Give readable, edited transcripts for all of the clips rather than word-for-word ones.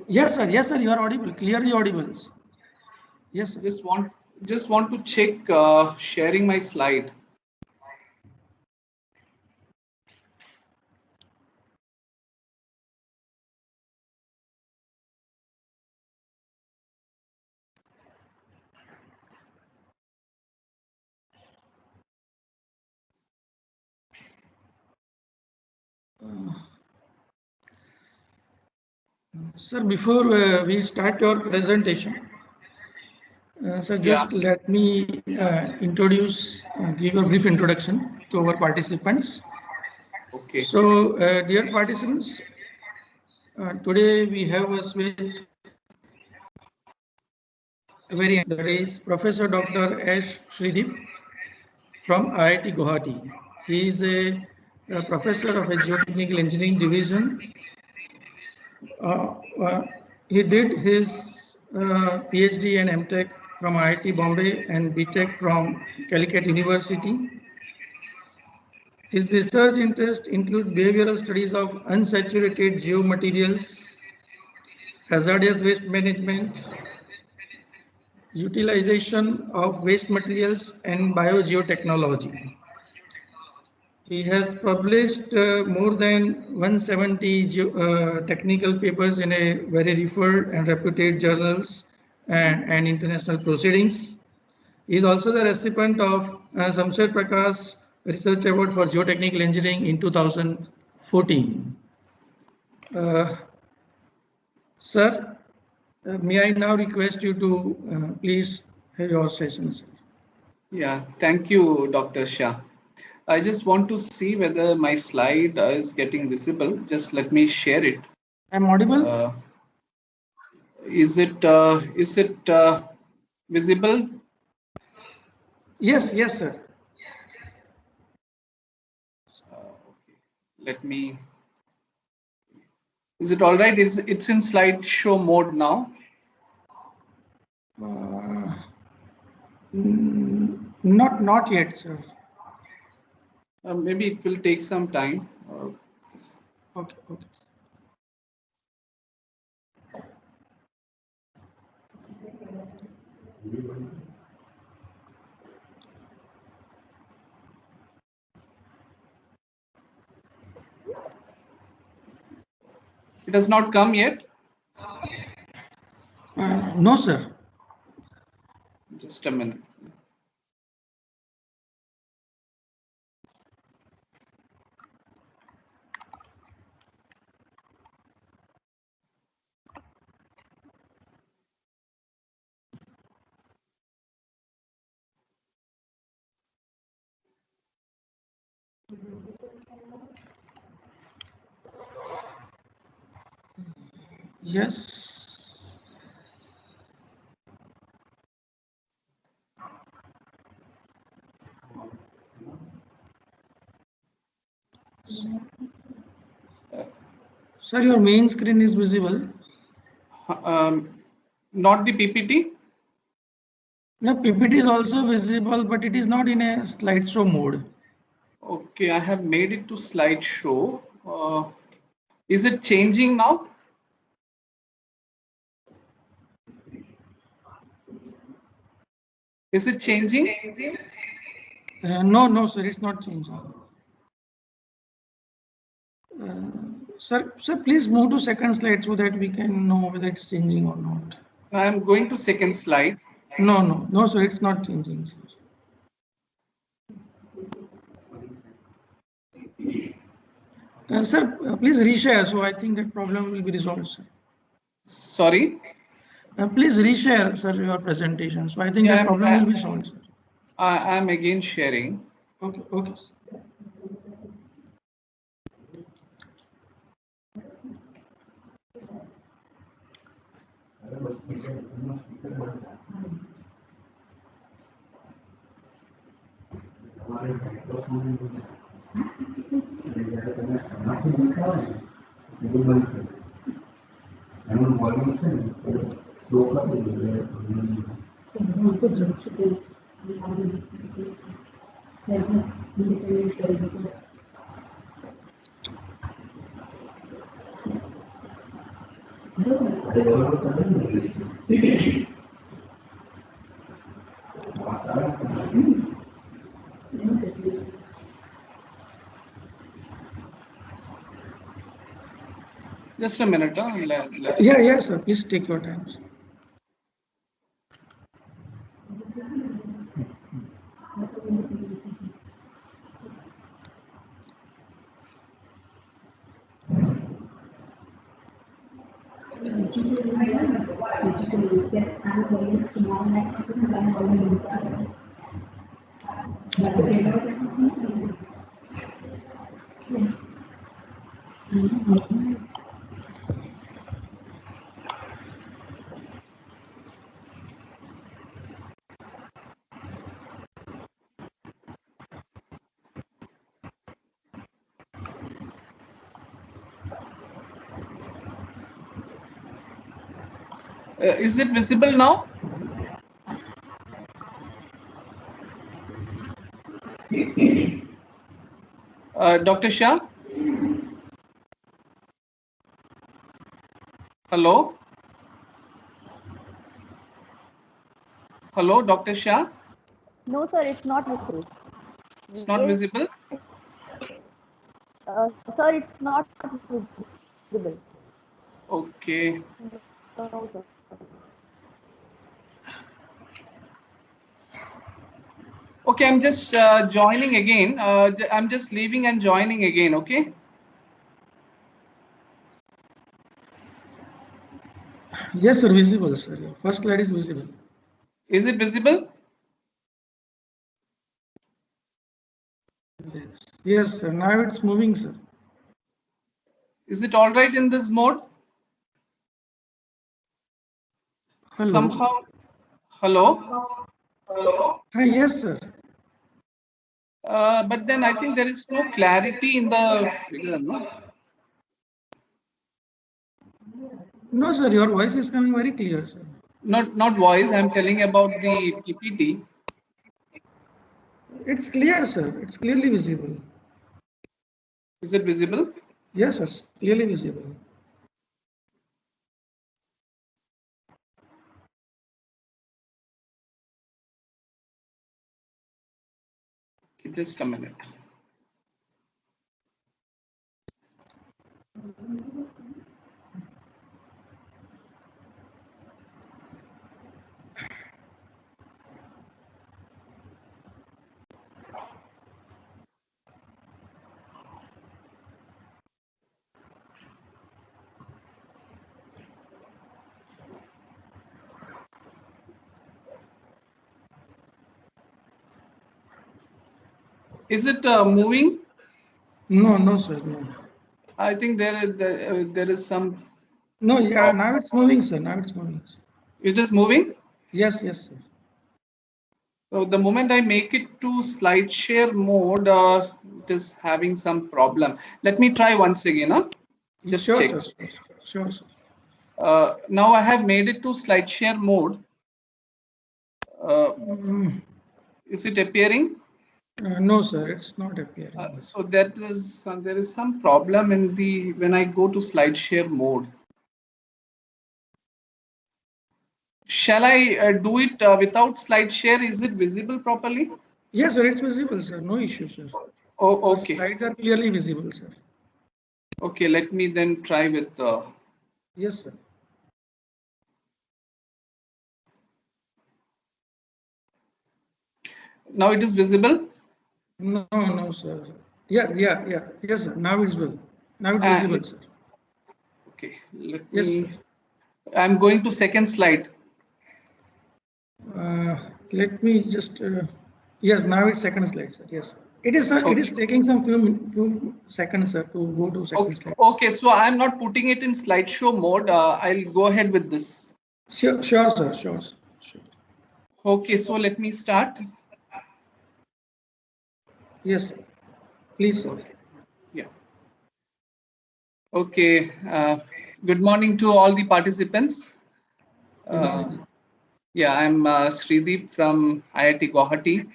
Yes, sir. Yes, sir. You are audible. Clearly audible. Yes, sir. Just want to check sharing my slide. Sir, before we start your presentation, sir, just let me introduce, give a brief introduction to our participants. Okay. So, dear participants, today we have us with very that is Professor Dr. S. Sridip from IIT Guwahati. He is a professor of a geotechnical engineering division. He did his PhD and MTech from IIT Bombay and BTech from Calicut University. His research interests include behavioral studies of unsaturated geomaterials, hazardous waste management, utilization of waste materials, and biogeotechnology. He has published more than 170 technical papers in a very referred and reputed journals and international proceedings. He is also the recipient of Samsher Prakash Research Award for Geotechnical Engineering in 2014. Sir, may I now request you to please have your session, sir. Yeah, thank you, Dr. Shah. I just want to see whether my slide is getting visible. Just let me share it. I'm audible? Is it visible? Yes, yes, sir. Okay. Let me. Is it all right? It's in slideshow mode now? Not yet, sir. Maybe it will take some time. Okay, okay. It has not come yet? No, sir. Just a minute. Yes. Sir, your main screen is visible. Not the PPT? No, PPT is also visible, but it is not in a slideshow mode. Okay, I have made it to slideshow. Is it changing now? Is it changing? No, sir, it's not changing. Sir, please move to second slide so that we can know whether it's changing or not. I am going to second slide. No, sir, it's not changing, sir. Sir, please reshare. So I think that problem will be resolved, sir. Sorry? Please reshare, sir, your presentation. So I think that problem will be solved, sir. I am again sharing. Okay, okay. Sir. Just a minute. Yeah, sir. Please take your time. Sir. Is it visible now? Dr. Shah? Hello? Hello, Dr. Shah? No, sir, it's not visible. It's not visible? Sir, it's not visible. Okay. No, sir. Okay, I'm just joining again. I'm just leaving and joining again, okay? Yes, sir. Visible, sir. First slide is visible. Is it visible? Yes, sir. Now it's moving, sir. Is it all right in this mode? Hello. Somehow. Hello? Yes, sir. But then I think there is no clarity in the figure, no? No, sir. Your voice is coming very clear, sir. Not voice. I'm telling about the PPT. It's clear, sir. It's clearly visible. Is it visible? Yes, sir. It's clearly visible. Okay, just a minute. Is it moving? No, sir. No. I think there is some. No, yeah. Now it's moving, sir. Now it's moving. Sir. It is moving? Yes, sir. So the moment I make it to slide share mode, it is having some problem. Let me try once again. Huh? Just sure, check. Sir. Sure, sir. Now I have made it to slide share mode. Is it appearing? No, sir. It's not appearing. So that is there is some problem in the when I go to slide share mode. Shall I do it without slide share? Is it visible properly? Yes, sir. It's visible, sir. No issue, sir. Oh, okay. The slides are clearly visible, sir. Okay, let me then try with. Yes, sir. Now it is visible? No, sir. Yeah. Yes, sir. Now it's visible. Now it's visible, sir. Okay, let yes, me. Sir. I'm going to second slide. Let me just. Yes, now it's second slide, sir. Yes. It is. Okay. It is taking some few seconds, sir, to go to second slide. Okay, so I'm not putting it in slideshow mode. I'll go ahead with this. Sure, sir. Sure. Okay, so let me start. Yes, sir. Please, sir. Okay. Yeah. Okay. Good morning to all the participants. Yeah, I'm Srideep from IIT Guwahati.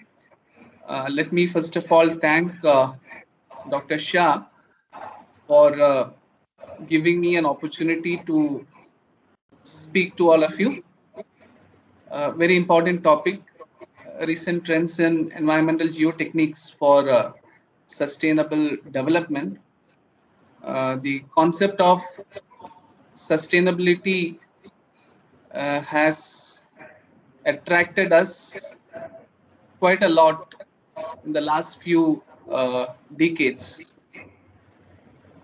Let me first of all thank Dr. Shah for giving me an opportunity to speak to all of you. Very important topic, recent trends in environmental geotechniques for sustainable development. The concept of sustainability has attracted us quite a lot in the last few decades.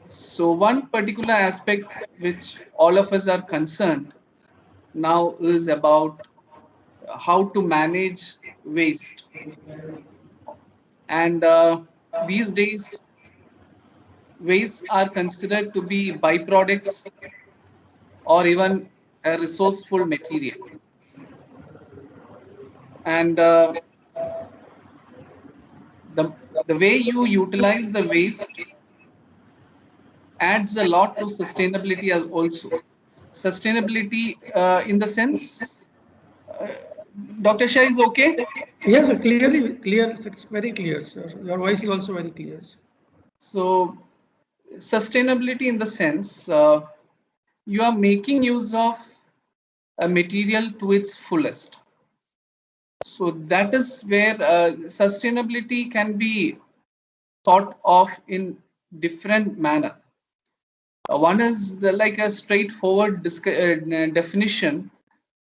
So one particular aspect which all of us are concerned now is about how to manage waste. And these days, wastes are considered to be byproducts or even a resourceful material. And the way you utilize the waste adds a lot to sustainability as also. Sustainability in the sense, Dr. Shah is okay? Yes, sir, clearly clear. It's very clear, sir. Your voice is also very clear. Sir. So sustainability in the sense, you are making use of a material to its fullest. So that is where sustainability can be thought of in different manner. One is like a straightforward definition,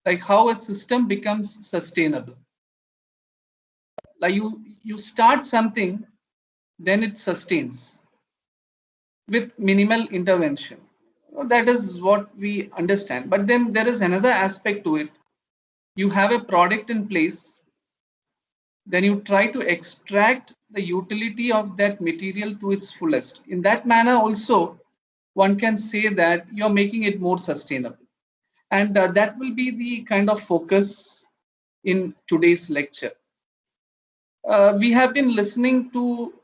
like how a system becomes sustainable. Like you start something, then it sustains with minimal intervention. That is what we understand. But then there is another aspect to it. You have a product in place, then you try to extract the utility of that material to its fullest. In that manner also, one can say that you're making it more sustainable. And that will be the kind of focus in today's lecture. We have been listening to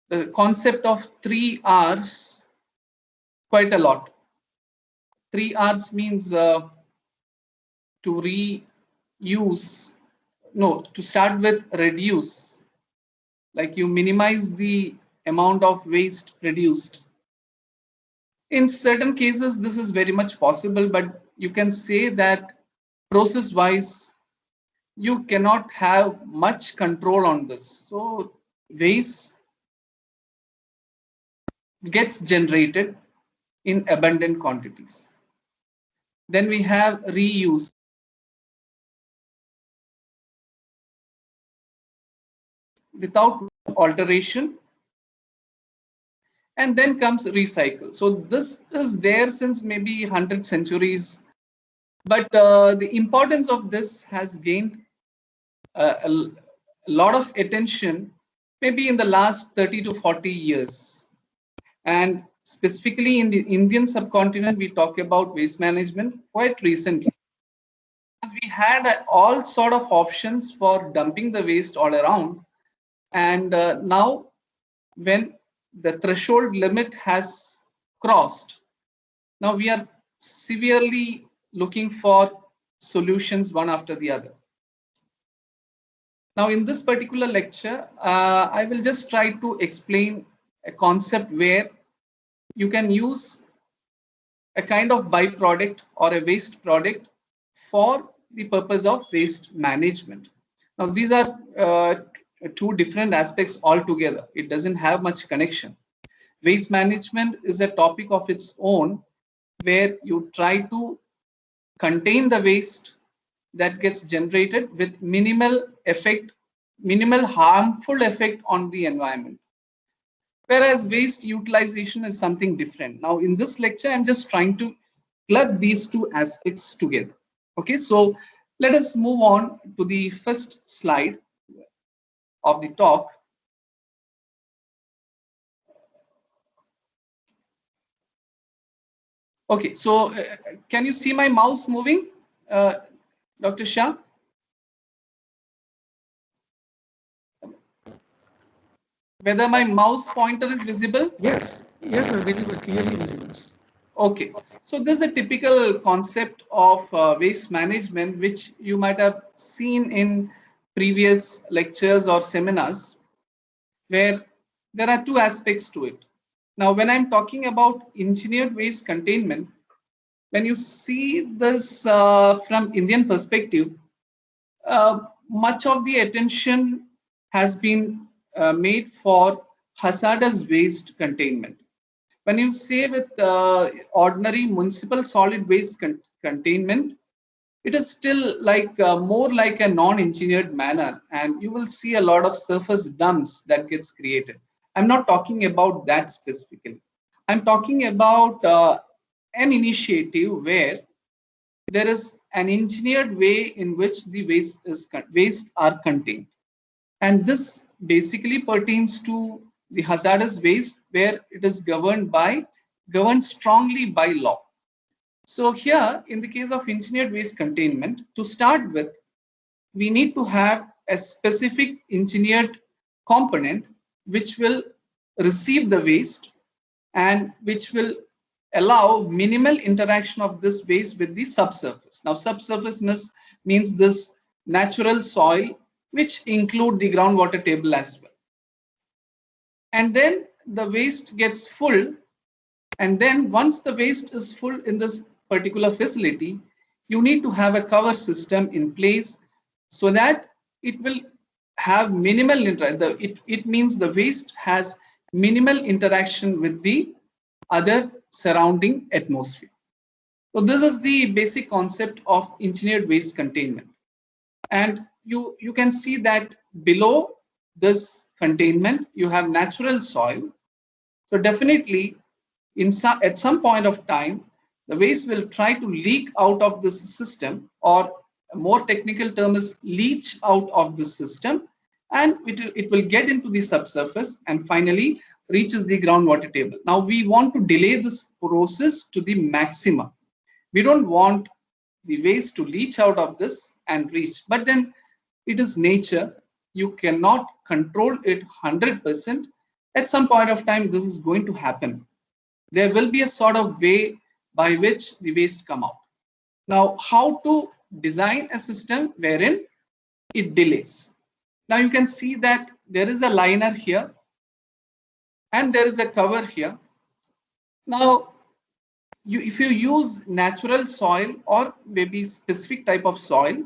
the concept of 3 Rs quite a lot. 3 Rs means to reuse, no, to start with reduce, like you minimize the amount of waste produced. In certain cases, this is very much possible, but you can say that process wise, you cannot have much control on this. So waste gets generated in abundant quantities. Then we have reuse. Without alteration. And then comes recycle. So this is there since maybe 100 centuries. But the importance of this has gained a lot of attention maybe in the last 30 to 40 years. And specifically in the Indian subcontinent, we talk about waste management quite recently. We had all sort of options for dumping the waste all around. And now when the threshold limit has crossed, now we are severely looking for solutions one after the other. Now in this particular lecture, I will just try to explain a concept where you can use a kind of byproduct or a waste product for the purpose of waste management. Now these are two different aspects altogether. It doesn't have much connection. Waste management is a topic of its own where you try to contain the waste that gets generated with minimal harmful effect on the environment. Whereas waste utilization is something different. Now in this lecture, I'm just trying to club these two aspects together. Okay, so let us move on to the first slide of the talk. Okay, so can you see my mouse moving, Dr. Shah? Whether my mouse pointer is visible? Yes, yes, sir, visible, clearly visible. Okay, so this is a typical concept of waste management, which you might have seen in previous lectures or seminars, where there are two aspects to it. Now, when I'm talking about engineered waste containment, when you see this from Indian perspective, much of the attention has been made for hazardous waste containment. When you say with ordinary municipal solid waste containment, it is still like more like a non-engineered manner, and you will see a lot of surface dumps that gets created. I'm not talking about that specifically. I'm talking about an initiative where there is an engineered way in which the waste are contained, and this basically pertains to the hazardous waste where it is governed strongly by law. So here, in the case of engineered waste containment, to start with, we need to have a specific engineered component which will receive the waste and which will allow minimal interaction of this waste with the subsurface. Now, subsurface means this natural soil, which include the groundwater table as well. And then the waste gets full. And then once the waste is full in this particular facility, you need to have a cover system in place so that it will have minimal interaction. It means the waste has minimal interaction with the other surrounding atmosphere. So this is the basic concept of engineered waste containment. And you can see that below this containment, you have natural soil. So definitely at some point of time, the waste will try to leak out of this system, or a more technical term is leach out of the system, and it will get into the subsurface and finally reaches the groundwater table. Now we want to delay this process to the maximum. We don't want the waste to leach out of this and reach, but then it is nature. You cannot control it 100%. At some point of time, this is going to happen. There will be a sort of way by which the waste come out. Now, how to design a system wherein it delays? Now you can see that there is a liner here and there is a cover here. Now, if you use natural soil or maybe specific type of soil,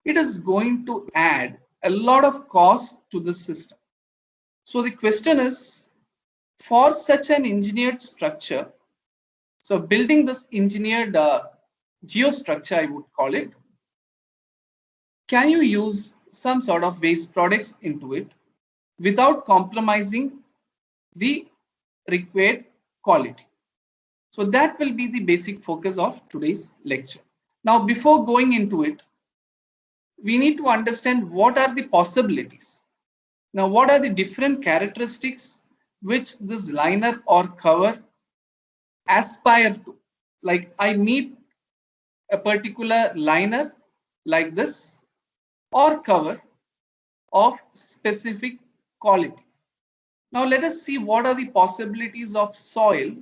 it is going to add a lot of cost to the system. So the question is, for such an engineered structure, so building this engineered geostructure, I would call it, can you use some sort of waste products into it without compromising the required quality? So that will be the basic focus of today's lecture. Now, before going into it, we need to understand what are the possibilities. Now, what are the different characteristics which this liner or cover aspire to? Like, I need a particular liner like this or cover of specific quality. Now, let us see what are the possibilities of soil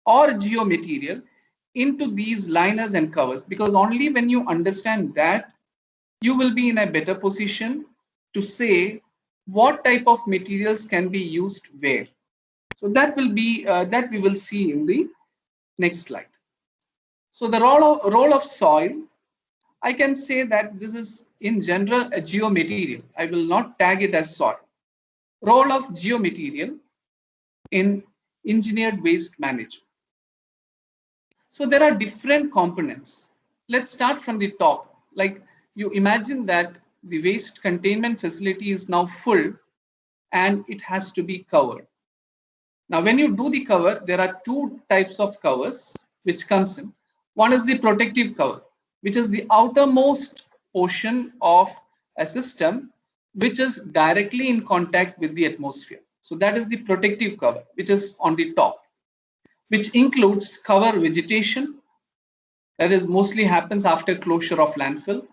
or geomaterial into these liners and covers, because only when you understand that, you will be in a better position to say what type of materials can be used where. So that will be that we will see in the next slide. So the role of soil, I can say that this is in general a geomaterial. I will not tag it as soil. Role of geomaterial in engineered waste management. So there are different components. Let's start from the top. Like, you imagine that the waste containment facility is now full and it has to be covered. Now, when you do the cover, there are two types of covers which comes in. One is the protective cover, which is the outermost portion of a system which is directly in contact with the atmosphere. So that is the protective cover, which is on the top, which includes cover vegetation, that is mostly happens after closure of landfill,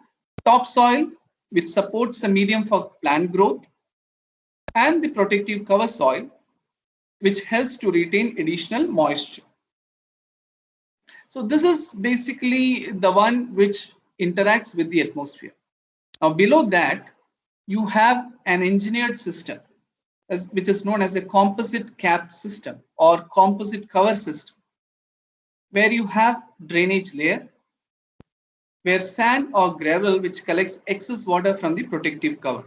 topsoil, which supports the medium for plant growth, and the protective cover soil, which helps to retain additional moisture. So this is basically the one which interacts with the atmosphere. Now below that, you have an engineered system, which is known as a composite cap system or composite cover system. where you have drainage layer, where sand or gravel which collects excess water from the protective cover.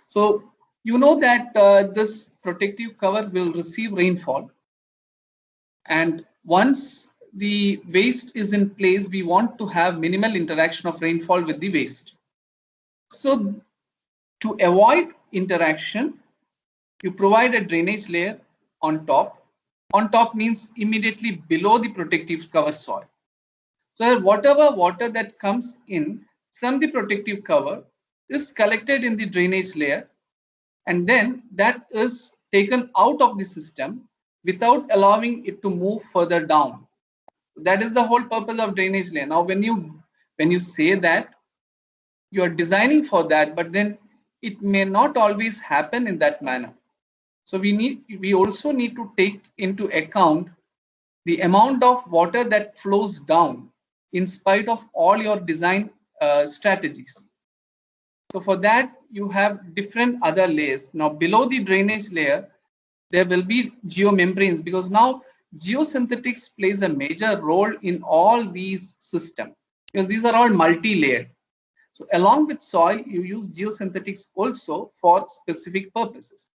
So you know that this protective cover will receive rainfall, and once the waste is in place, we want to have minimal interaction of rainfall with the waste. So to avoid interaction, you provide a drainage layer on top. On top means immediately below the protective cover soil. So that whatever water that comes in from the protective cover is collected in the drainage layer, and then that is taken out of the system without allowing it to move further down. That is the whole purpose of drainage layer. Now when you say that, you are designing for that, but then it may not always happen in that manner. So we also need to take into account the amount of water that flows down in spite of all your design strategies. So for that, you have different other layers. Now below the drainage layer, there will be geomembranes, because now geosynthetics plays a major role in all these systems, because these are all multi-layered. So along with soil, you use geosynthetics also for specific purposes.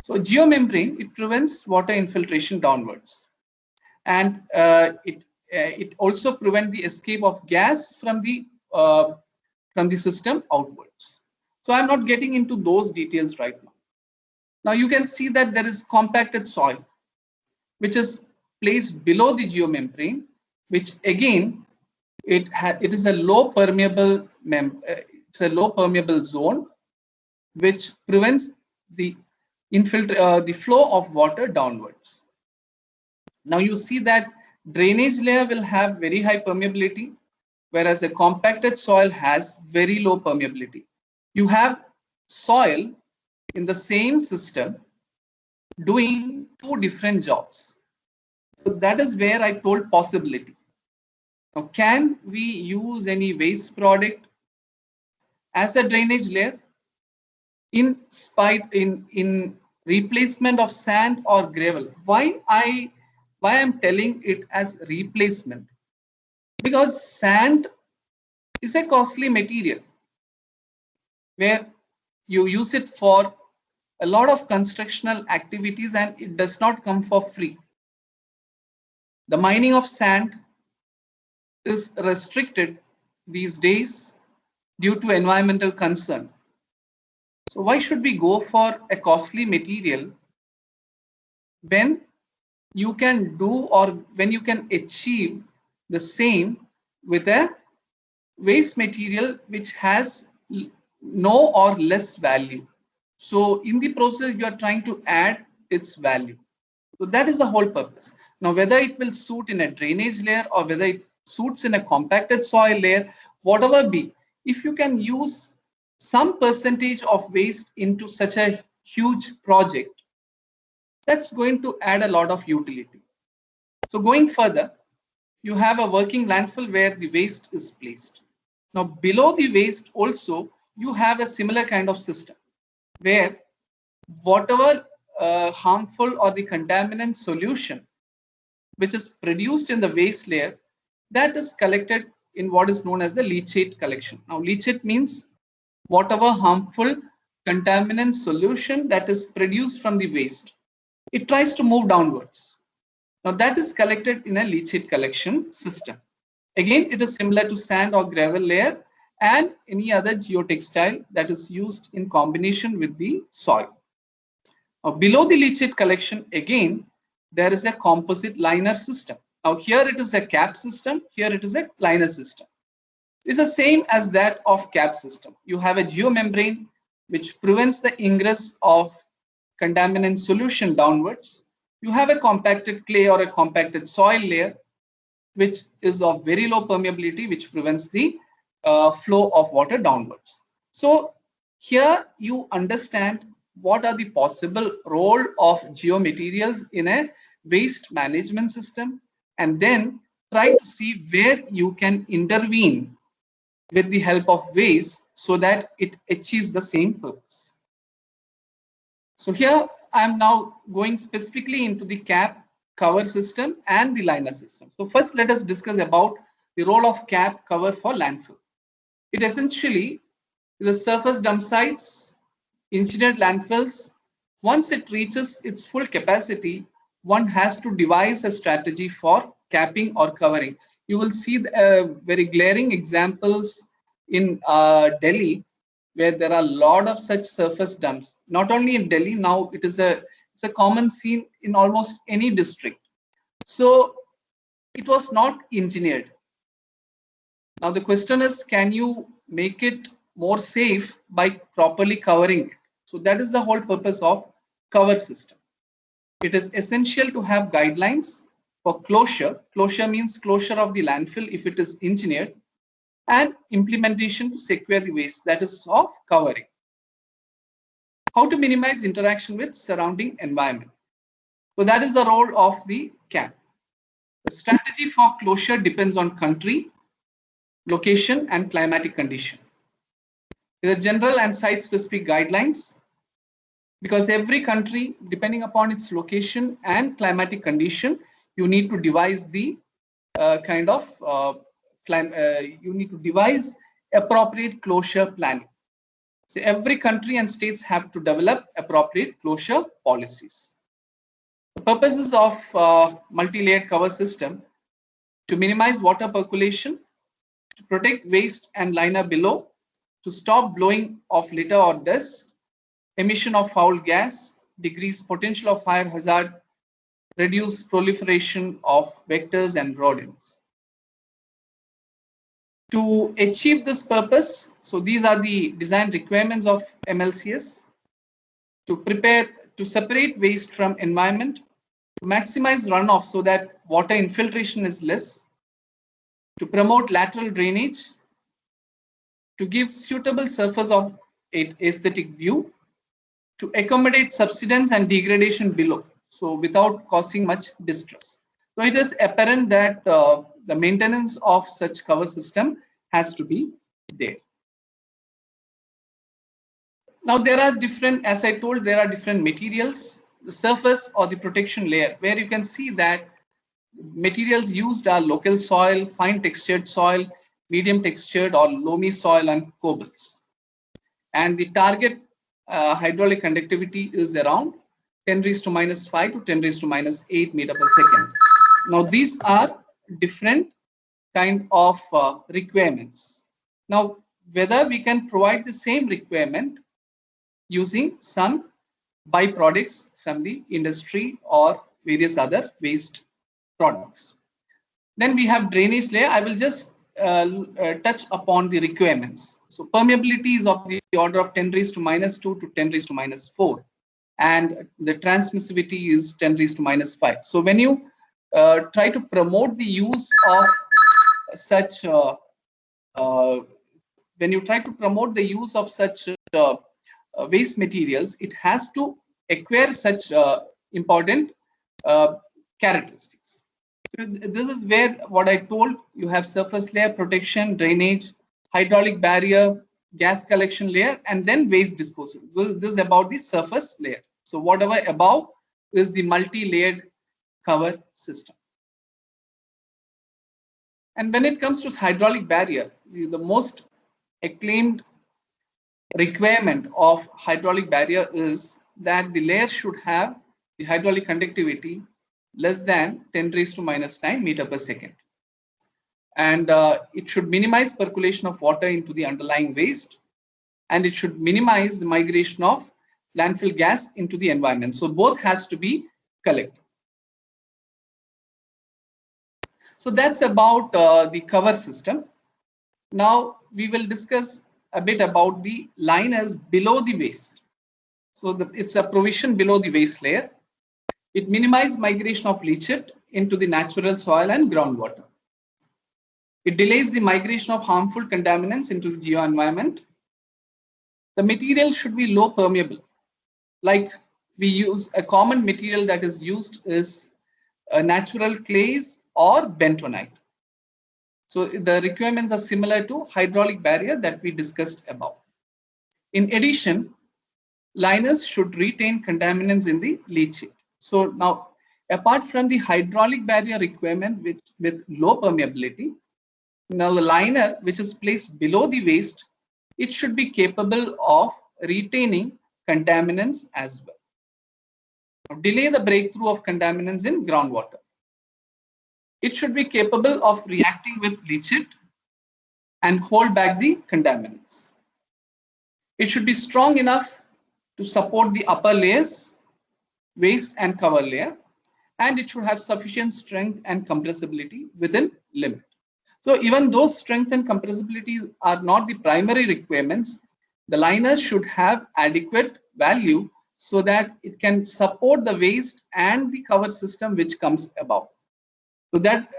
So geomembrane, it prevents water infiltration downwards, and it also prevents the escape of gas from the system outwards. So I'm not getting into those details right now. Now you can see that there is compacted soil, which is placed below the geomembrane, which again it is a low permeable it's a low permeable zone, which prevents the the flow of water downwards. Now you see that drainage layer will have very high permeability, whereas a compacted soil has very low permeability. You have soil in the same system doing two different jobs. So that is where I told possibility. Now, can we use any waste product as a drainage layer in replacement of sand or gravel? Why I'm telling it as replacement? Because sand is a costly material where you use it for a lot of constructional activities, and it does not come for free. The mining of sand is restricted these days due to environmental concern. So why should we go for a costly material when you can do, or when you can achieve the same with a waste material which has no or less value? So in the process, you are trying to add its value. So that is the whole purpose. Now, whether it will suit in a drainage layer or whether it suits in a compacted soil layer, whatever be, if you can use some percentage of waste into such a huge project, that's going to add a lot of utility. So going further, you have a working landfill where the waste is placed. Now below the waste also, you have a similar kind of system where whatever harmful or the contaminant solution which is produced in the waste layer, that is collected in what is known as the leachate collection. Now leachate means whatever harmful contaminant solution that is produced from the waste, it tries to move downwards. Now that is collected in a leachate collection system. Again, it is similar to sand or gravel layer and any other geotextile that is used in combination with the soil. Now, below the leachate collection, again, there is a composite liner system. Now here it is a cap system, here it is a liner system. It's the same as that of cap system. You have a geomembrane which prevents the ingress of contaminant solution downwards. You have a compacted clay or a compacted soil layer which is of very low permeability, which prevents the flow of water downwards. So here you understand what are the possible role of geomaterials in a waste management system, and then try to see where you can intervene with the help of waste so that it achieves the same purpose. So here I am now going specifically into the cap cover system and the liner system. So first let us discuss about the role of cap cover for landfill. It essentially is a surface dump sites, engineered landfills. Once it reaches its full capacity, one has to devise a strategy for capping or covering. You will see very glaring examples in Delhi, where there are a lot of such surface dumps. Not only in Delhi, now it's a common scene in almost any district. So it was not engineered. Now the question is, can you make it more safe by properly covering it? So that is the whole purpose of cover system. It is essential to have guidelines for closure. Closure means closure of the landfill if it is engineered, and implementation to secure the waste, that is of covering. How to minimize interaction with surrounding environment. So that is the role of the cap. The strategy for closure depends on country, location, and climatic condition. There are general and site-specific guidelines, because every country, depending upon its location and climatic condition, you need to devise the you need to devise appropriate closure planning. So every country and states have to develop appropriate closure policies. The purposes of multi-layered cover system: to minimize water percolation, to protect waste and liner below, to stop blowing of litter or dust, emission of foul gas, decrease potential of fire hazard, reduce proliferation of vectors and rodents. To achieve this purpose, so these are the design requirements of MLCS: to separate waste from environment, to maximize runoff so that water infiltration is less, to promote lateral drainage, to give suitable surface of aesthetic view, to accommodate subsidence and degradation below, so without causing much distress. So it is apparent that the maintenance of such cover system has to be there. Now there are different, as I told, there are different materials. The surface or the protection layer, where you can see that materials used are local soil, fine textured soil, medium textured or loamy soil, and cobbles. And the target hydraulic conductivity is around 10⁻⁵ to 10⁻⁸ meter per second. Now these are different kind of requirements. Now whether we can provide the same requirement using some byproducts from the industry or various other waste products. Then we have drainage layer. I will just touch upon the requirements. So permeability is of the order of 10⁻² to 10⁻⁴, and the transmissivity is 10⁻⁵. So when you try to promote the use of such waste materials, it has to acquire such important characteristics. So this is where what I told, you have surface layer, protection, drainage, hydraulic barrier, gas collection layer, and then waste disposal. This is about the surface layer. So whatever above is the multi-layered cover system. And when it comes to hydraulic barrier, the most acclaimed requirement of hydraulic barrier is that the layer should have the hydraulic conductivity less than 10⁻⁹ meter per second. And it should minimize percolation of water into the underlying waste, and it should minimize the migration of landfill gas into the environment. So both has to be collected. So that's about the cover system. Now we will discuss a bit about the liners below the waste. So it's a provision below the waste layer. It minimizes migration of leachate into the natural soil and groundwater. It delays the migration of harmful contaminants into the geo-environment. The material should be low permeable. Like we use a common material that is used is natural clays or bentonite. So the requirements are similar to hydraulic barrier that we discussed above. In addition, liners should retain contaminants in the leachate. So now Apart from the hydraulic barrier requirement with low permeability, now the liner which is placed below the waste, it should be capable of retaining contaminants as well. Delay the breakthrough of contaminants in groundwater. It should be capable of reacting with leachate and hold back the contaminants. It should be strong enough to support the upper layers, waste and cover layer, and it should have sufficient strength and compressibility within limit. So even though strength and compressibility are not the primary requirements, the liners should have adequate value so that it can support the waste and the cover system which comes above. So that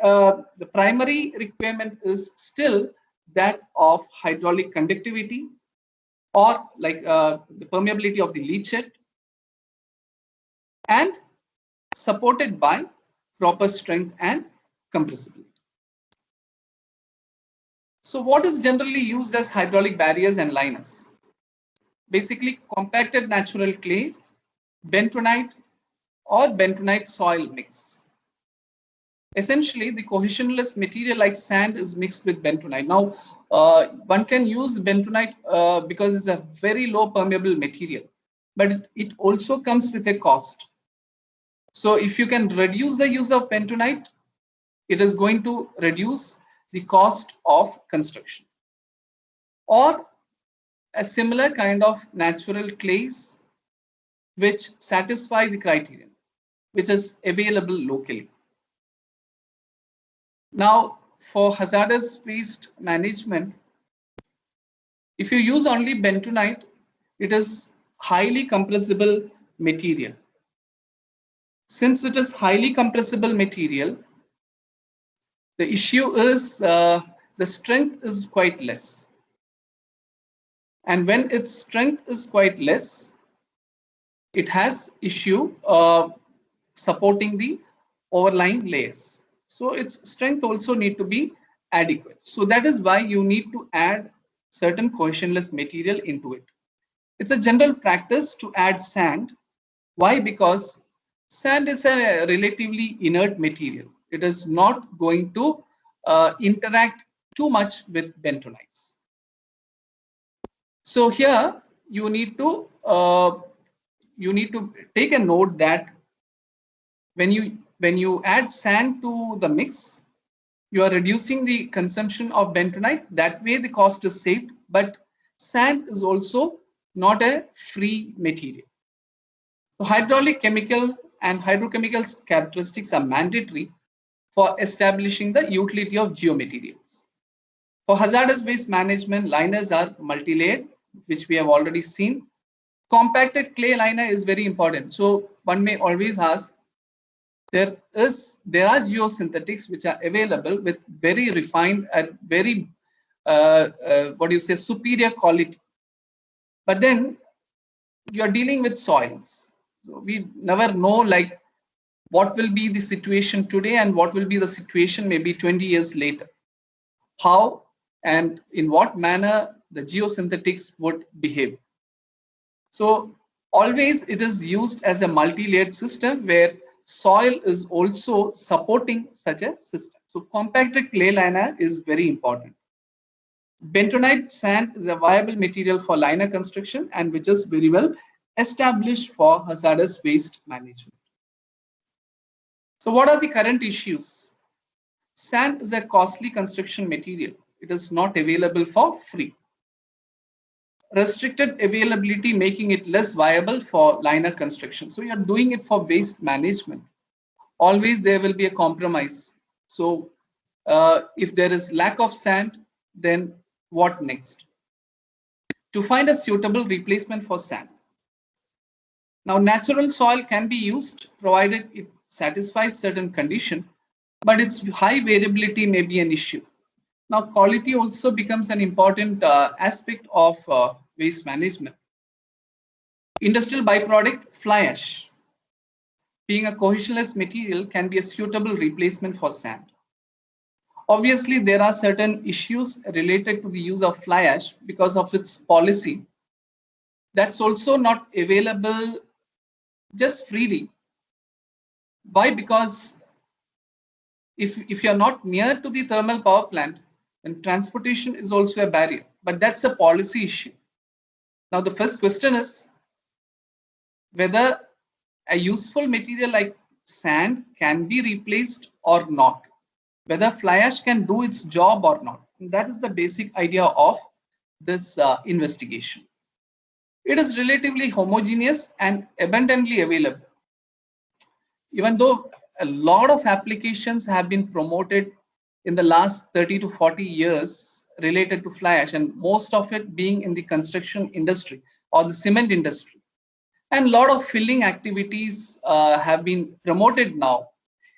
the primary requirement is still that of hydraulic conductivity, or like the permeability of the leachate, and supported by proper strength and compressibility. So what is generally used as hydraulic barriers and liners? Basically compacted natural clay, bentonite or bentonite soil mix. Essentially, the cohesionless material like sand is mixed with bentonite. Now, one can use bentonite because it's a very low permeable material, but it also comes with a cost. So if you can reduce the use of bentonite, it is going to reduce the cost of construction. Or a similar kind of natural clays which satisfy the criterion, which is available locally. Now, for hazardous waste management, if you use only bentonite, it is highly compressible material. Since it is highly compressible material, the issue is the strength is quite less. And when its strength is quite less, it has issue supporting the overlying layers. So its strength also need to be adequate. So that is why you need to add certain cohesionless material into it. It's a general practice to add sand. Why? Because sand is a relatively inert material. It is not going to interact too much with bentonites. So here you need to take a note that when you add sand to the mix, you are reducing the consumption of bentonite. That way the cost is saved, but sand is also not a free material. So hydraulic, chemical and hydrochemical characteristics are mandatory for establishing the utility of geomaterials. For hazardous waste management, liners are multi-layered, which we have already seen. Compacted clay liner is very important. So one may always ask, there are geosynthetics which are available with very refined and very superior quality, but then you are dealing with soils. So we never know like what will be the situation today and what will be the situation maybe 20 years later. How and in what manner the geosynthetics would behave. So always it is used as a multi-layered system where soil is also supporting such a system. So compacted clay liner is very important. Bentonite sand is a viable material for liner construction and which is very well established for hazardous waste management. So what are the current issues? Sand is a costly construction material. It is not available for free. Restricted availability making it less viable for liner construction. So you're doing it for waste management. Always there will be a compromise. So if there is lack of sand, then what next? To find a suitable replacement for sand. Now natural soil can be used provided it satisfies certain condition, but its high variability may be an issue. Now quality also becomes an important aspect of waste management. Industrial byproduct fly ash, being a cohesionless material, can be a suitable replacement for sand. Obviously, there are certain issues related to the use of fly ash because of its policy. That's also not available just freely. Why? Because if you're not near to the thermal power plant, then transportation is also a barrier. But that's a policy issue. Now, the first question is whether a useful material like sand can be replaced or not, whether fly ash can do its job or not. And that is the basic idea of this investigation. It is relatively homogeneous and abundantly available. Even though a lot of applications have been promoted in the last 30 to 40 years related to fly ash, and most of it being in the construction industry or the cement industry. And a lot of filling activities have been promoted now,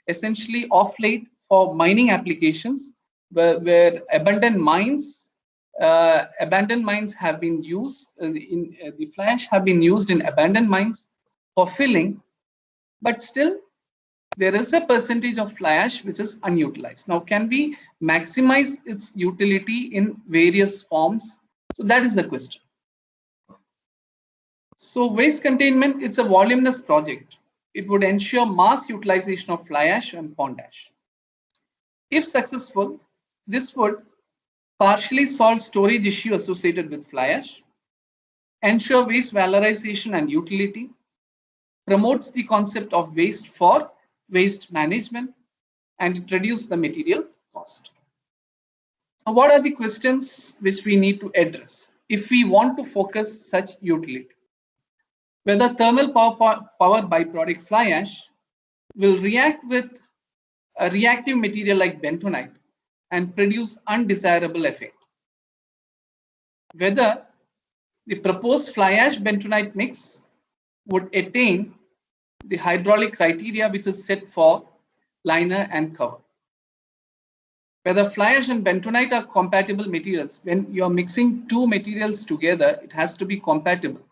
essentially off late for mining applications, where abandoned mines have been used the fly ash have been used in abandoned mines for filling, but still there is a percentage of fly ash which is unutilized. Now, can we maximize its utility in various forms? So that is the question. So waste containment, it's a voluminous project. It would ensure mass utilization of fly ash and pond ash. If successful, this would partially solve storage issue associated with fly ash, ensure waste valorization and utility, promotes the concept of waste for waste management, and it reduces the material cost. So what are the questions which we need to address if we want to focus such utility? Whether thermal power byproduct fly ash will react with a reactive material like bentonite and produce undesirable effect. Whether the proposed fly ash bentonite mix would attain the hydraulic criteria which is set for liner and cover. Whether fly ash and bentonite are compatible materials. When you are mixing two materials together, it has to be compatible.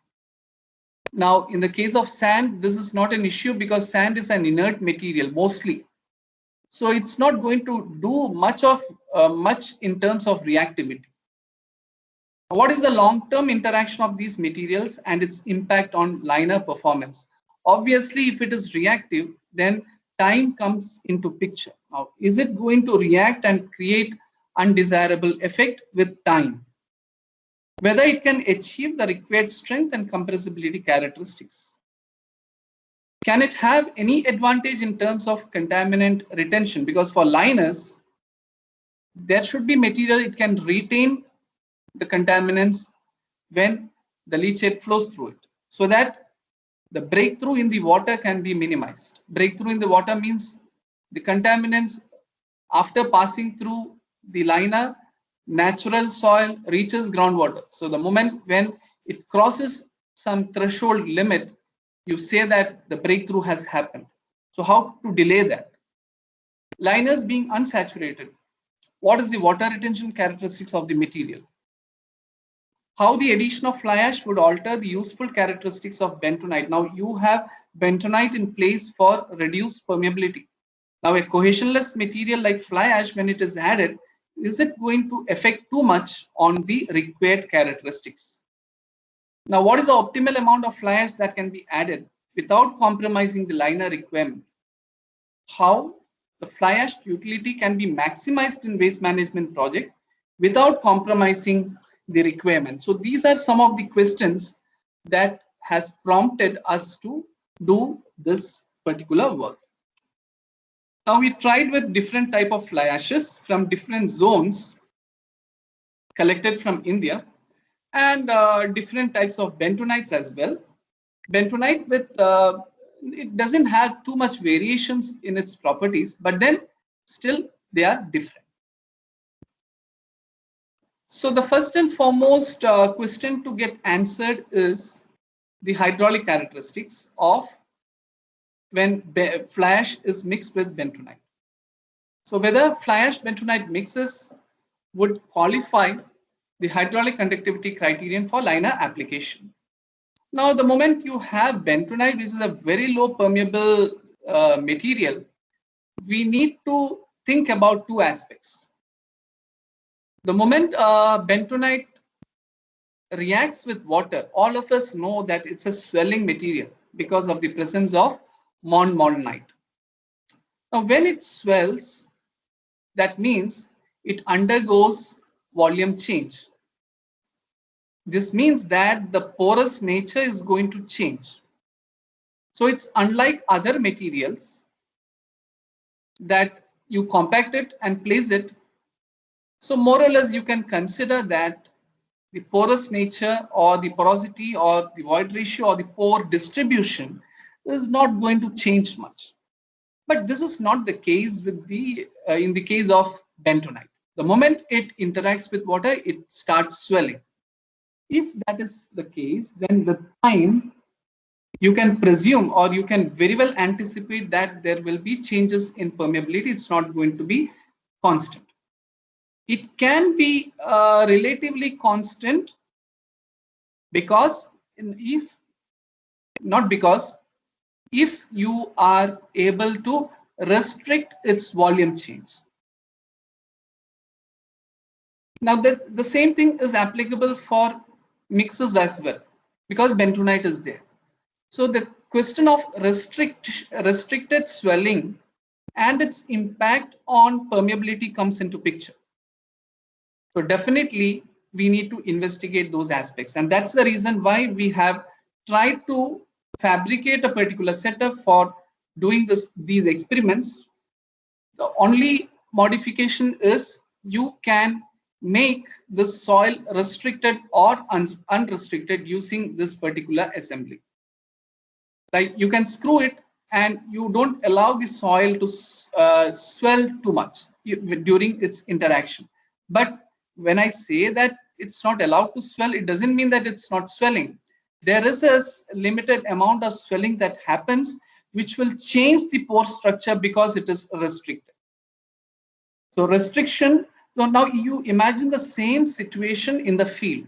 Now, in the case of sand, this is not an issue because sand is an inert material mostly. So it's not going to do much in terms of reactivity. What is the long-term interaction of these materials and its impact on liner performance? Obviously, if it is reactive, then time comes into picture. Now, is it going to react and create undesirable effect with time? Whether it can achieve the required strength and compressibility characteristics. Can it have any advantage in terms of contaminant retention? Because for liners, there should be material it can retain the contaminants when the leachate flows through it, so that the breakthrough in the water can be minimized. Breakthrough in the water means the contaminants, after passing through the liner, natural soil reaches groundwater. So the moment when it crosses some threshold limit, you say that the breakthrough has happened. So how to delay that? Liners being unsaturated, what is the water retention characteristics of the material? How the addition of fly ash would alter the useful characteristics of bentonite. Now you have bentonite in place for reduced permeability. Now a cohesionless material like fly ash, when it is added, is it going to affect too much on the required characteristics? Now, what is the optimal amount of fly ash that can be added without compromising the liner requirement? How the fly ash utility can be maximized in waste management project without compromising the requirement? So these are some of the questions that has prompted us to do this particular work. Now we tried with different type of fly ashes from different zones collected from India, and different types of bentonites as well. Bentonite with it doesn't have too much variations in its properties, but then still they are different. So the first and foremost question to get answered is the hydraulic characteristics of when fly ash is mixed with bentonite. So whether fly ash bentonite mixes would qualify the hydraulic conductivity criterion for liner application. Now, the moment you have bentonite, which is a very low permeable material, we need to think about two aspects. The moment bentonite reacts with water, all of us know that it's a swelling material because of the presence of montmorillonite. Now, when it swells, that means it undergoes volume change. This means that the porous nature is going to change. So it's unlike other materials that you compact it and place it. So more or less you can consider that the porous nature or the porosity or the void ratio or the pore distribution is not going to change much. But this is not the case with the in the case of bentonite. The moment it interacts with water, it starts swelling. If that is the case, then with time you can presume or you can very well anticipate that there will be changes in permeability. It's not going to be constant. It can be relatively constant because if you are able to restrict its volume change. Now the same thing is applicable for mixes as well, because bentonite is there. So the question of restricted swelling and its impact on permeability comes into picture. So definitely we need to investigate those aspects, and that's the reason why we have tried to fabricate a particular setup for doing these experiments. The only modification is you can make the soil restricted or unrestricted using this particular assembly. Like you can screw it and you don't allow the soil to swell too much during its interaction. But when I say that it's not allowed to swell, it doesn't mean that it's not swelling. There is a limited amount of swelling that happens, which will change the pore structure because it is restricted. So restriction, so now you imagine the same situation in the field.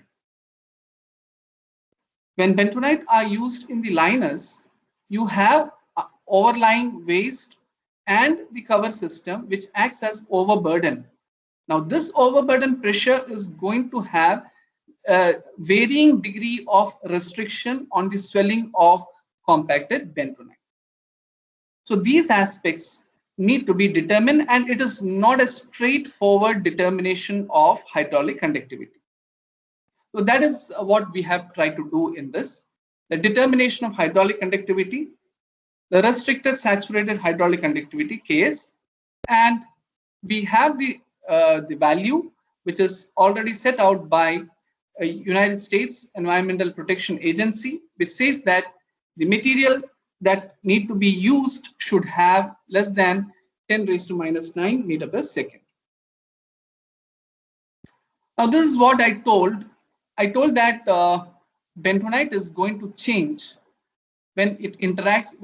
When bentonite are used in the liners, you have overlying waste and the cover system, which acts as overburden. Now this overburden pressure is going to have a varying degree of restriction on the swelling of compacted bentonite. So these aspects need to be determined, and it is not a straightforward determination of hydraulic conductivity. So that is what we have tried to do in this. The determination of hydraulic conductivity, the restricted saturated hydraulic conductivity case, and we have the value which is already set out by United States Environmental Protection Agency, which says that the material that need to be used should have less than 10⁻⁹ meter per second. Now this is what I told. I told that bentonite is going to change when it interacts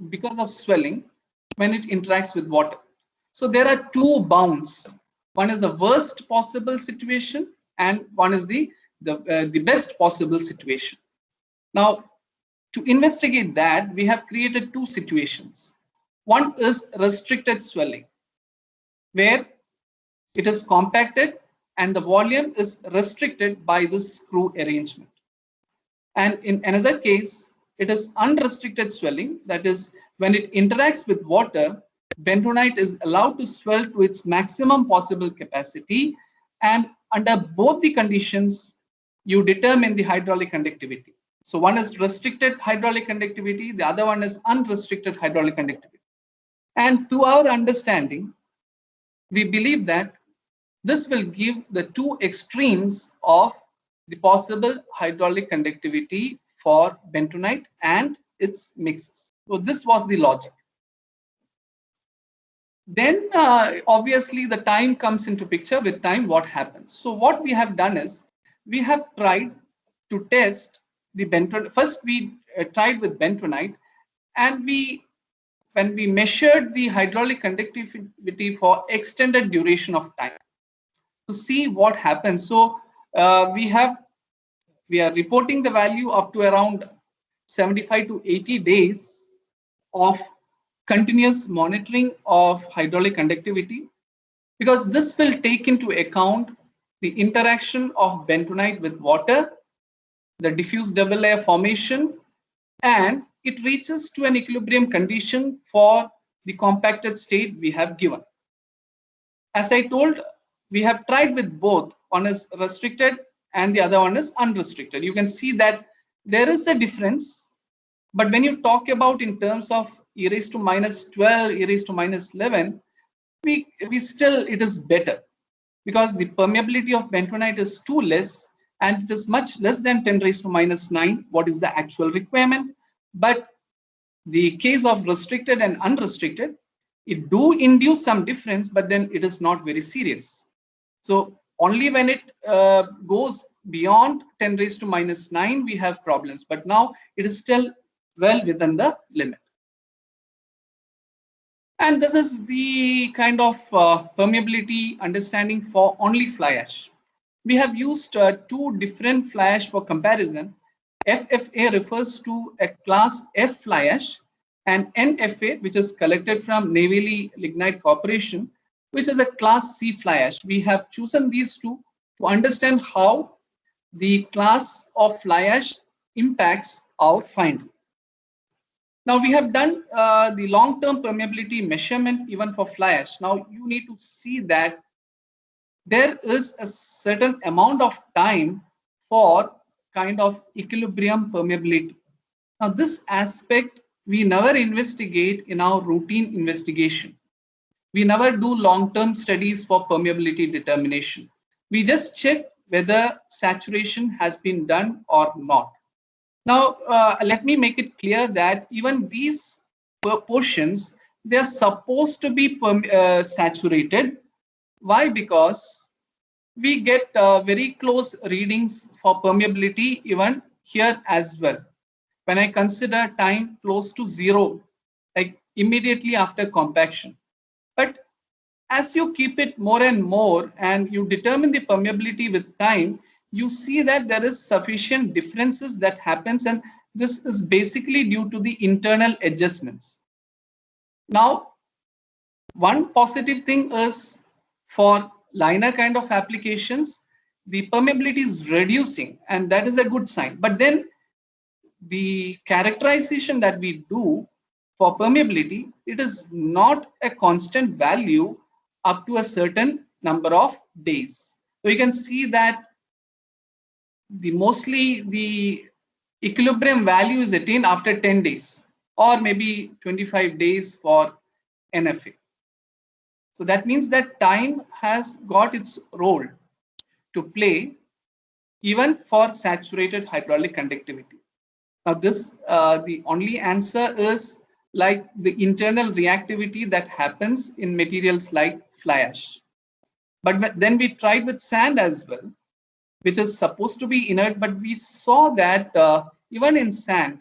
because of swelling, when it interacts with water. So there are two bounds. One is the worst possible situation, and one is the best possible situation. Now, to investigate that, we have created two situations. One is restricted swelling, where it is compacted and the volume is restricted by this screw arrangement. And in another case, it is unrestricted swelling, that is, when it interacts with water, bentonite is allowed to swell to its maximum possible capacity, and under both the conditions, you determine the hydraulic conductivity. So one is restricted hydraulic conductivity, the other one is unrestricted hydraulic conductivity. And to our understanding, we believe that this will give the two extremes of the possible hydraulic conductivity for bentonite and its mixes. So this was the logic. Then obviously the time comes into picture. With time, what happens? So what we have done is we have tried to test the bentonite. First we tried with bentonite, and when we measured the hydraulic conductivity for extended duration of time to see what happens. So we are reporting the value up to around 75 to 80 days of continuous monitoring of hydraulic conductivity, because this will take into account the interaction of bentonite with water, the diffuse double layer formation, and it reaches to an equilibrium condition for the compacted state we have given. As I told, we have tried with both. One is restricted and the other one is unrestricted. You can see that there is a difference, but when you talk about in terms of e raised to minus 12, e raised to minus 11, we still, it is better because the permeability of bentonite is too less and it is much less than 10 raised to minus 9, what is the actual requirement. But the case of restricted and unrestricted, it do induce some difference, but then it is not very serious. So only when it goes beyond 10 raised to minus 9, we have problems, but now it is still well within the limit. And this is the kind of permeability understanding for only fly ash. We have used two different fly ash for comparison. FFA refers to a class F fly ash, and NFA, which is collected from Neyveli Lignite Corporation, which is a class C fly ash. We have chosen these two to understand how the class of fly ash impacts our finding. Now we have done the long-term permeability measurement even for fly ash. Now you need to see that there is a certain amount of time for kind of equilibrium permeability. Now this aspect we never investigate in our routine investigation. We never do long-term studies for permeability determination. We just check whether saturation has been done or not. Now, let me make it clear that even these portions, they are supposed to be saturated. Why? Because we get very close readings for permeability even here as well. When I consider time close to 0, like immediately after compaction. But as you keep it more and more and you determine the permeability with time, you see that there is sufficient differences that happens, and this is basically due to the internal adjustments. Now, one positive thing is for liner kind of applications, the permeability is reducing, and that is a good sign. But then the characterization that we do for permeability, it is not a constant value up to a certain number of days. So you can see that mostly the equilibrium value is attained after 10 days or maybe 25 days for NFA. So that means that time has got its role to play even for saturated hydraulic conductivity. Now this, the only answer is like the internal reactivity that happens in materials like fly ash. But then we tried with sand as well, which is supposed to be inert, but we saw that even in sand,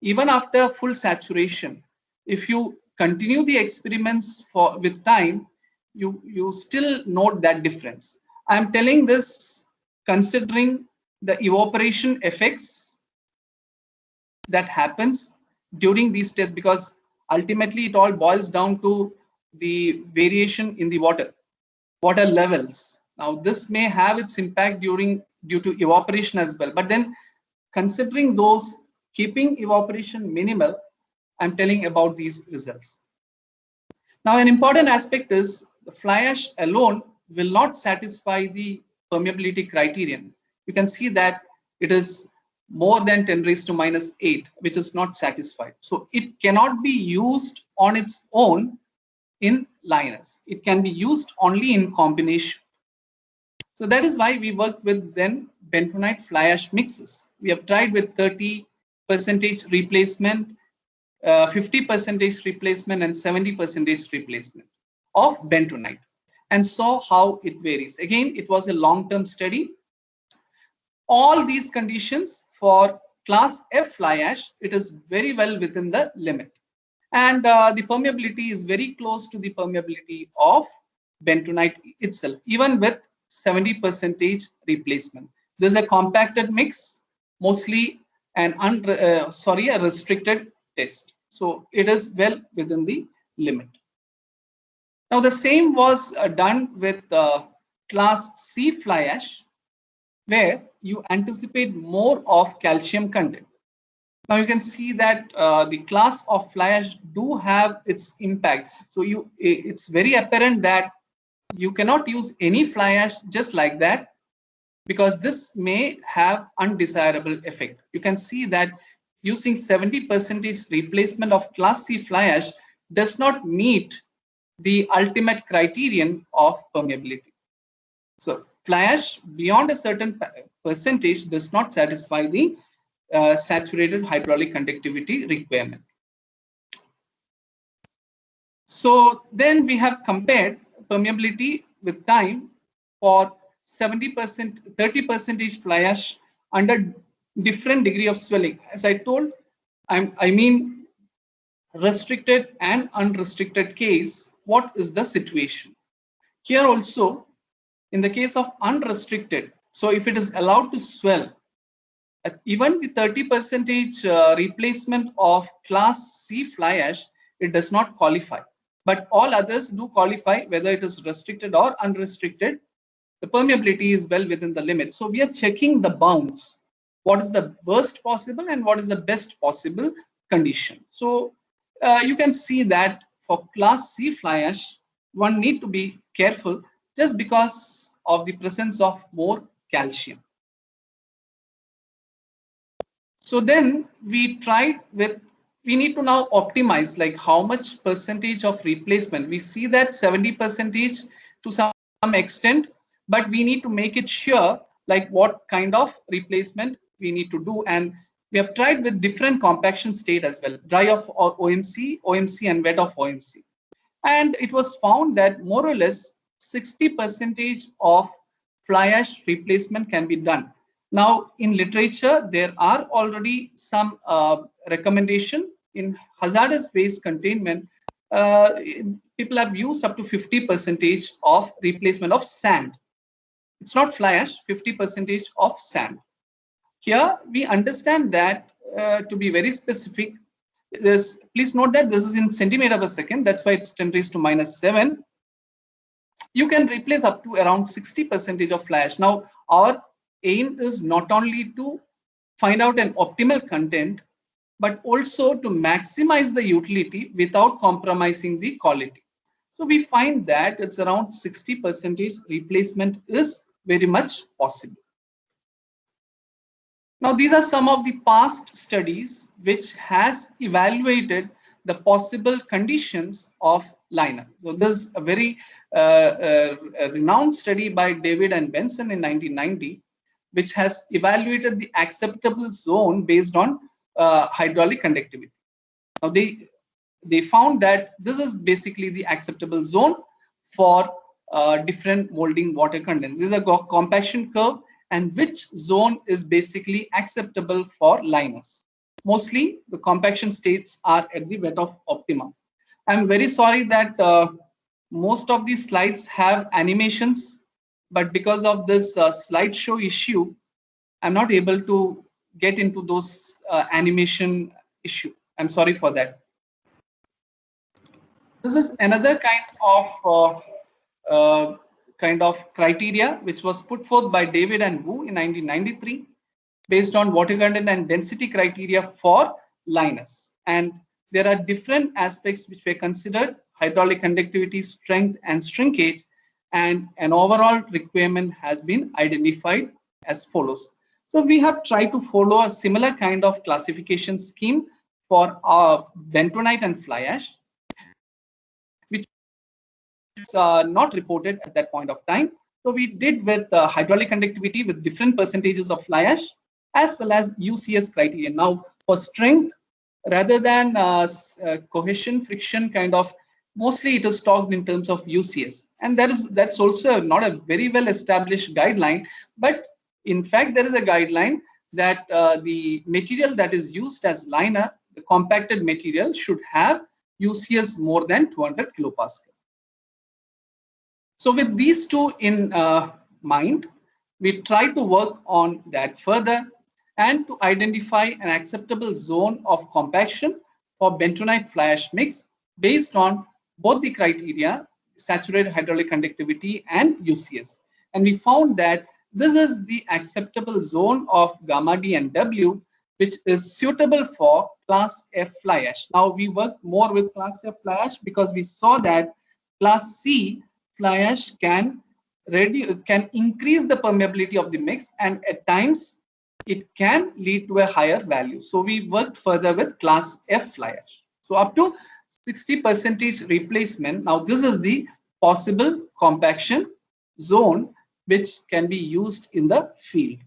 even after full saturation, if you continue the experiments with time, you still note that difference. I'm telling this considering the evaporation effects that happens during these tests, because ultimately it all boils down to the variation in the water levels. Now this may have its impact due to evaporation as well, but then considering those, keeping evaporation minimal, I'm telling about these results. Now an important aspect is the fly ash alone will not satisfy the permeability criterion. You can see that it is more than 10 raised to minus 8, which is not satisfied. So it cannot be used on its own in liners. It can be used only in combination. So that is why we work with then bentonite fly ash mixes. We have tried with 30% replacement, 50% replacement, and 70% replacement of bentonite, and saw how it varies. Again, it was a long-term study. All these conditions for class F fly ash, it is very well within the limit. And the permeability is very close to the permeability of bentonite itself, even with 70% replacement. This is a compacted mix, mostly a restricted test. So it is well within the limit. Now the same was done with class C fly ash, where you anticipate more of calcium content. Now you can see that the class of fly ash do have its impact. So it's very apparent that you cannot use any fly ash just like that, because this may have undesirable effect. You can see that using 70% replacement of class C fly ash does not meet the ultimate criterion of permeability. So fly ash beyond a certain percentage does not satisfy the saturated hydraulic conductivity requirement. So then we have compared permeability with time for 70%, 30% fly ash under different degree of swelling. As I told, I mean restricted and unrestricted case, what is the situation? Here also, in the case of unrestricted, so if it is allowed to swell, even the 30% replacement of class C fly ash, it does not qualify. But all others do qualify, whether it is restricted or unrestricted. The permeability is well within the limit. So we are checking the bounds. What is the worst possible and what is the best possible condition? So you can see that for class C fly ash, one need to be careful just because of the presence of more calcium. So then we tried with, we need to now optimize like how much percentage of replacement. We see that 70% to some extent, but we need to make it sure like what kind of replacement we need to do. And we have tried with different compaction state as well, dry of OMC, OMC and wet of OMC. And it was found that more or less 60% of fly ash replacement can be done. Now, in literature, there are already some recommendation in hazardous waste containment. People have used up to 50% of replacement of sand. It's not fly ash, 50% of sand. Here, we understand that to be very specific, please note that this is in centimeter per second. That's why it's 10⁻⁻⁷. You can replace up to around 60% of fly ash. Now, our aim is not only to find out an optimal content, but also to maximize the utility without compromising the quality. So we find that it's around 60% replacement is very much possible. Now, these are some of the past studies which has evaluated the possible conditions of liner. So there's a very renowned study by David and Benson in 1990, which has evaluated the acceptable zone based on hydraulic conductivity. Now they found that this is basically the acceptable zone for different molding water contents. This is a compaction curve, and which zone is basically acceptable for liners. Mostly the compaction states are at the wet of optimum. I'm very sorry that most of these slides have animations, but because of this slideshow issue, I'm not able to get into those animation issue. I'm sorry for that. This is another kind of criteria which was put forth by David and Wu in 1993 based on water content and density criteria for liners. And there are different aspects which were considered: hydraulic conductivity, strength, and shrinkage. And an overall requirement has been identified as follows. So we have tried to follow a similar kind of classification scheme for our bentonite and fly ash, which is not reported at that point of time. So we did with hydraulic conductivity with different percentages of fly ash as well as UCS criteria. Now for strength, rather than cohesion, friction kind of, mostly it is talked in terms of UCS, and that's also not a very well established guideline. But in fact, there is a guideline that the material that is used as liner, the compacted material, should have UCS more than 200 kilopascal. So with these two in mind, we try to work on that further and to identify an acceptable zone of compaction for bentonite fly ash mix based on both the criteria, saturated hydraulic conductivity and UCS. And we found that this is the acceptable zone of gamma D and W which is suitable for class F fly ash. Now we work more with class F fly ash because we saw that class C fly ash can increase the permeability of the mix, and at times it can lead to a higher value. So we worked further with class F fly ash. So up to 60% replacement. Now this is the possible compaction zone which can be used in the field.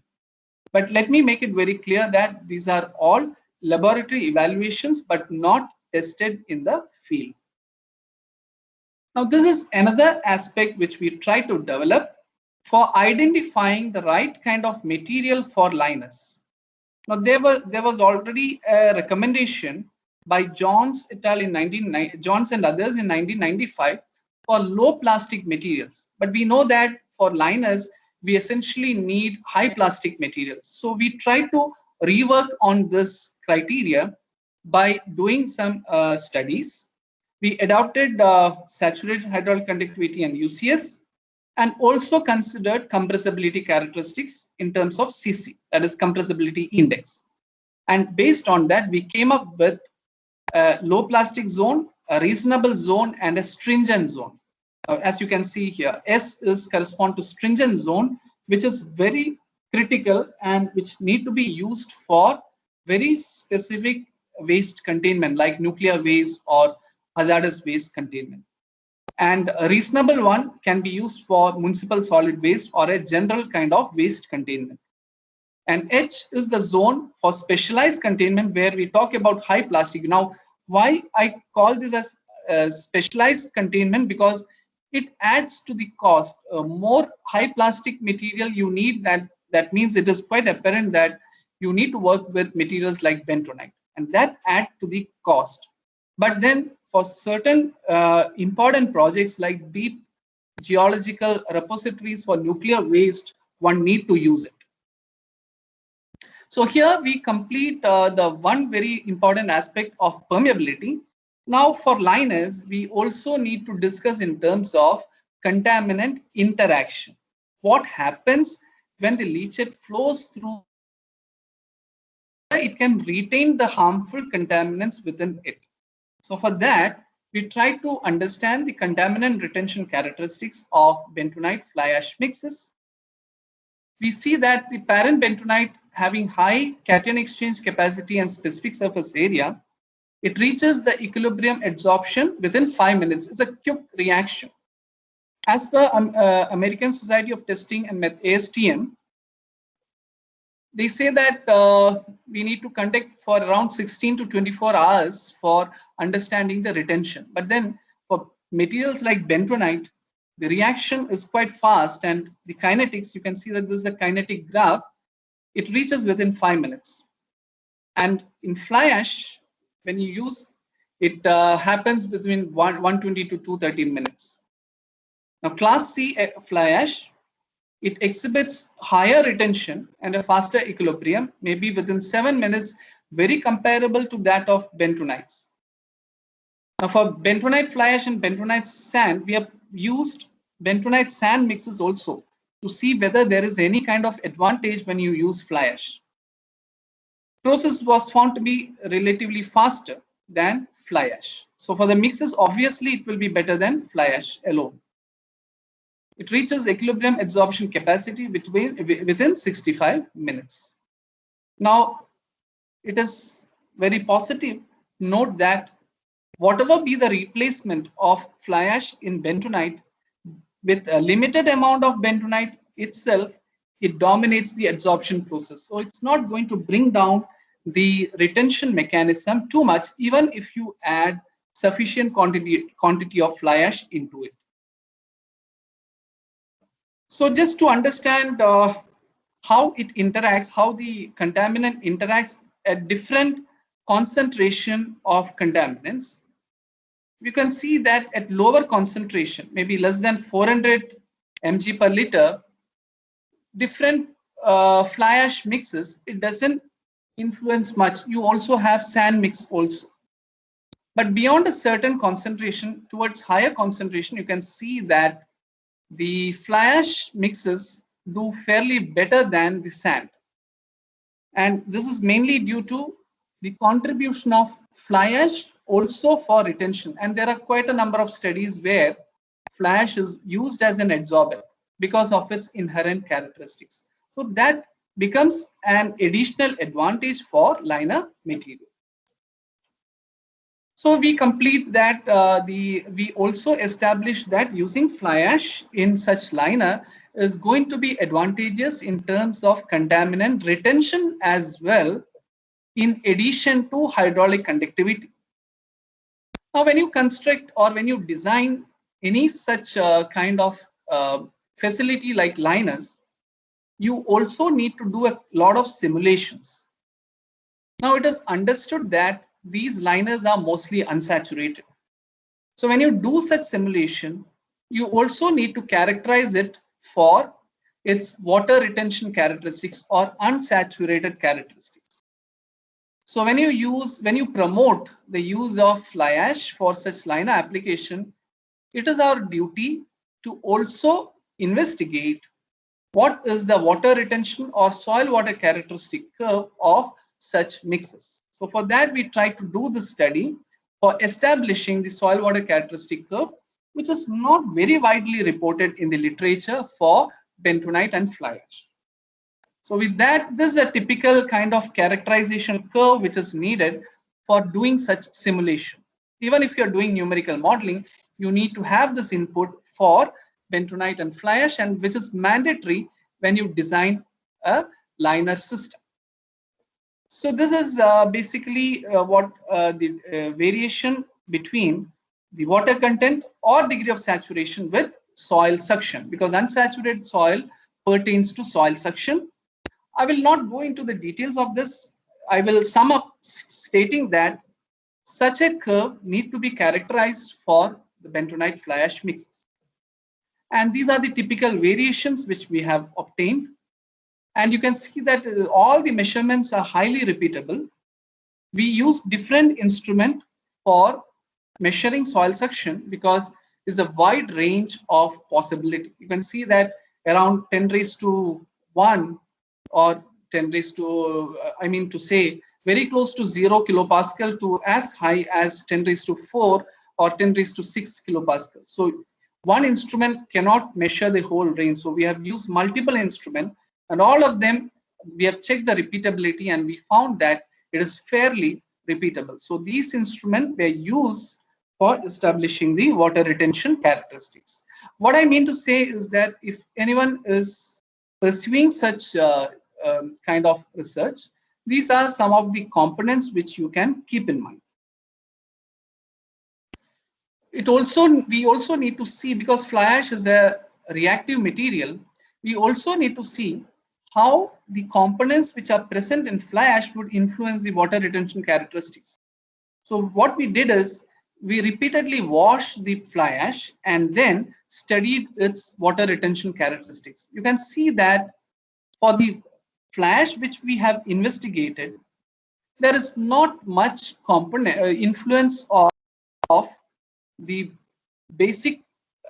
But let me make it very clear that these are all laboratory evaluations but not tested in the field. Now this is another aspect which we try to develop for identifying the right kind of material for liners. Now there was already a recommendation by Johns et al. Johns and others in 1995 for low plastic materials. But we know that for liners, we essentially need high plastic materials. So we try to rework on this criteria by doing some studies. We adopted saturated hydraulic conductivity and UCS, and also considered compressibility characteristics in terms of CC, that is compressibility index. And based on that, we came up with a low plastic zone, a reasonable zone, and a stringent zone. As you can see here, S is correspond to stringent zone, which is very critical and which need to be used for very specific waste containment like nuclear waste or hazardous waste containment. And a reasonable one can be used for municipal solid waste or a general kind of waste containment. And H is the zone for specialized containment where we talk about high plastic. Now, why I call this as specialized containment? Because it adds to the cost. More high plastic material you need, that means it is quite apparent that you need to work with materials like bentonite, and that add to the cost. But then for certain important projects like deep geological repositories for nuclear waste, one need to use it. So here we complete the one very important aspect of permeability. Now for liners, we also need to discuss in terms of contaminant interaction. What happens when the leachate flows through? It can retain the harmful contaminants within it. So for that, we try to understand the contaminant retention characteristics of bentonite fly ash mixes. We see that the parent bentonite having high cation exchange capacity and specific surface area, it reaches the equilibrium adsorption within 5 minutes. It's a quick reaction. As per American Society of Testing and ASTM, they say that we need to conduct for around 16 to 24 hours for understanding the retention. But then for materials like bentonite, the reaction is quite fast, and the kinetics, you can see that this is a kinetic graph, it reaches within 5 minutes. And in fly ash, when you use it, happens between 120 to 230 minutes. Now class C fly ash, it exhibits higher retention and a faster equilibrium, maybe within 7 minutes, very comparable to that of bentonites. Now for bentonite fly ash and bentonite sand, we have used bentonite sand mixes also to see whether there is any kind of advantage when you use fly ash. Process was found to be relatively faster than fly ash. So for the mixes, obviously it will be better than fly ash alone. It reaches equilibrium adsorption capacity within 65 minutes. Now, it is very positive. Note that whatever be the replacement of fly ash in bentonite, with a limited amount of bentonite itself, it dominates the adsorption process. So it's not going to bring down the retention mechanism too much, even if you add sufficient quantity of fly ash into it. So just to understand how it interacts, how the contaminant interacts at different concentration of contaminants, we can see that at lower concentration, maybe less than 400 mg per liter, different fly ash mixes, it doesn't influence much. You also have sand mix also. But beyond a certain concentration, towards higher concentration, you can see that the fly ash mixes do fairly better than the sand. And this is mainly due to the contribution of fly ash also for retention. And there are quite a number of studies where fly ash is used as an adsorbent because of its inherent characteristics. So that becomes an additional advantage for liner material. So we complete that we also establish that using fly ash in such liner is going to be advantageous in terms of contaminant retention as well, in addition to hydraulic conductivity. Now, when you construct or when you design any such kind of facility like liners, you also need to do a lot of simulations. Now, it is understood that these liners are mostly unsaturated. So when you do such simulation, you also need to characterize it for its water retention characteristics or unsaturated characteristics. So when you promote the use of fly ash for such liner application, it is our duty to also investigate what is the water retention or soil water characteristic curve of such mixes. So for that, we try to do the study for establishing the soil water characteristic curve, which is not very widely reported in the literature for bentonite and fly ash. So with that, this is a typical kind of characterization curve which is needed for doing such simulation. Even if you're doing numerical modeling, you need to have this input for bentonite and fly ash, and which is mandatory when you design a liner system. So this is basically what the variation between the water content or degree of saturation with soil suction, because unsaturated soil pertains to soil suction. I will not go into the details of this. I will sum up stating that such a curve need to be characterized for the bentonite fly ash mixes. And these are the typical variations which we have obtained. And you can see that all the measurements are highly repeatable. We use different instrument for measuring soil suction because there's a wide range of possibility. You can see that around 10 raised to 1 or 10 raised to, to say very close to 0 kilopascal to as high as 10 raised to 4 or 10 raised to 6 kilopascal. So one instrument cannot measure the whole range. So we have used multiple instruments, and all of them, we have checked the repeatability and we found that it is fairly repeatable. So these instruments were used for establishing the water retention characteristics. What I mean to say is that if anyone is pursuing such kind of research, these are some of the components which you can keep in mind. We also need to see, because fly ash is a reactive material, we also need to see how the components which are present in fly ash would influence the water retention characteristics. So what we did is we repeatedly washed the fly ash and then studied its water retention characteristics. You can see that for the fly ash which we have investigated, there is not much component influence of the basic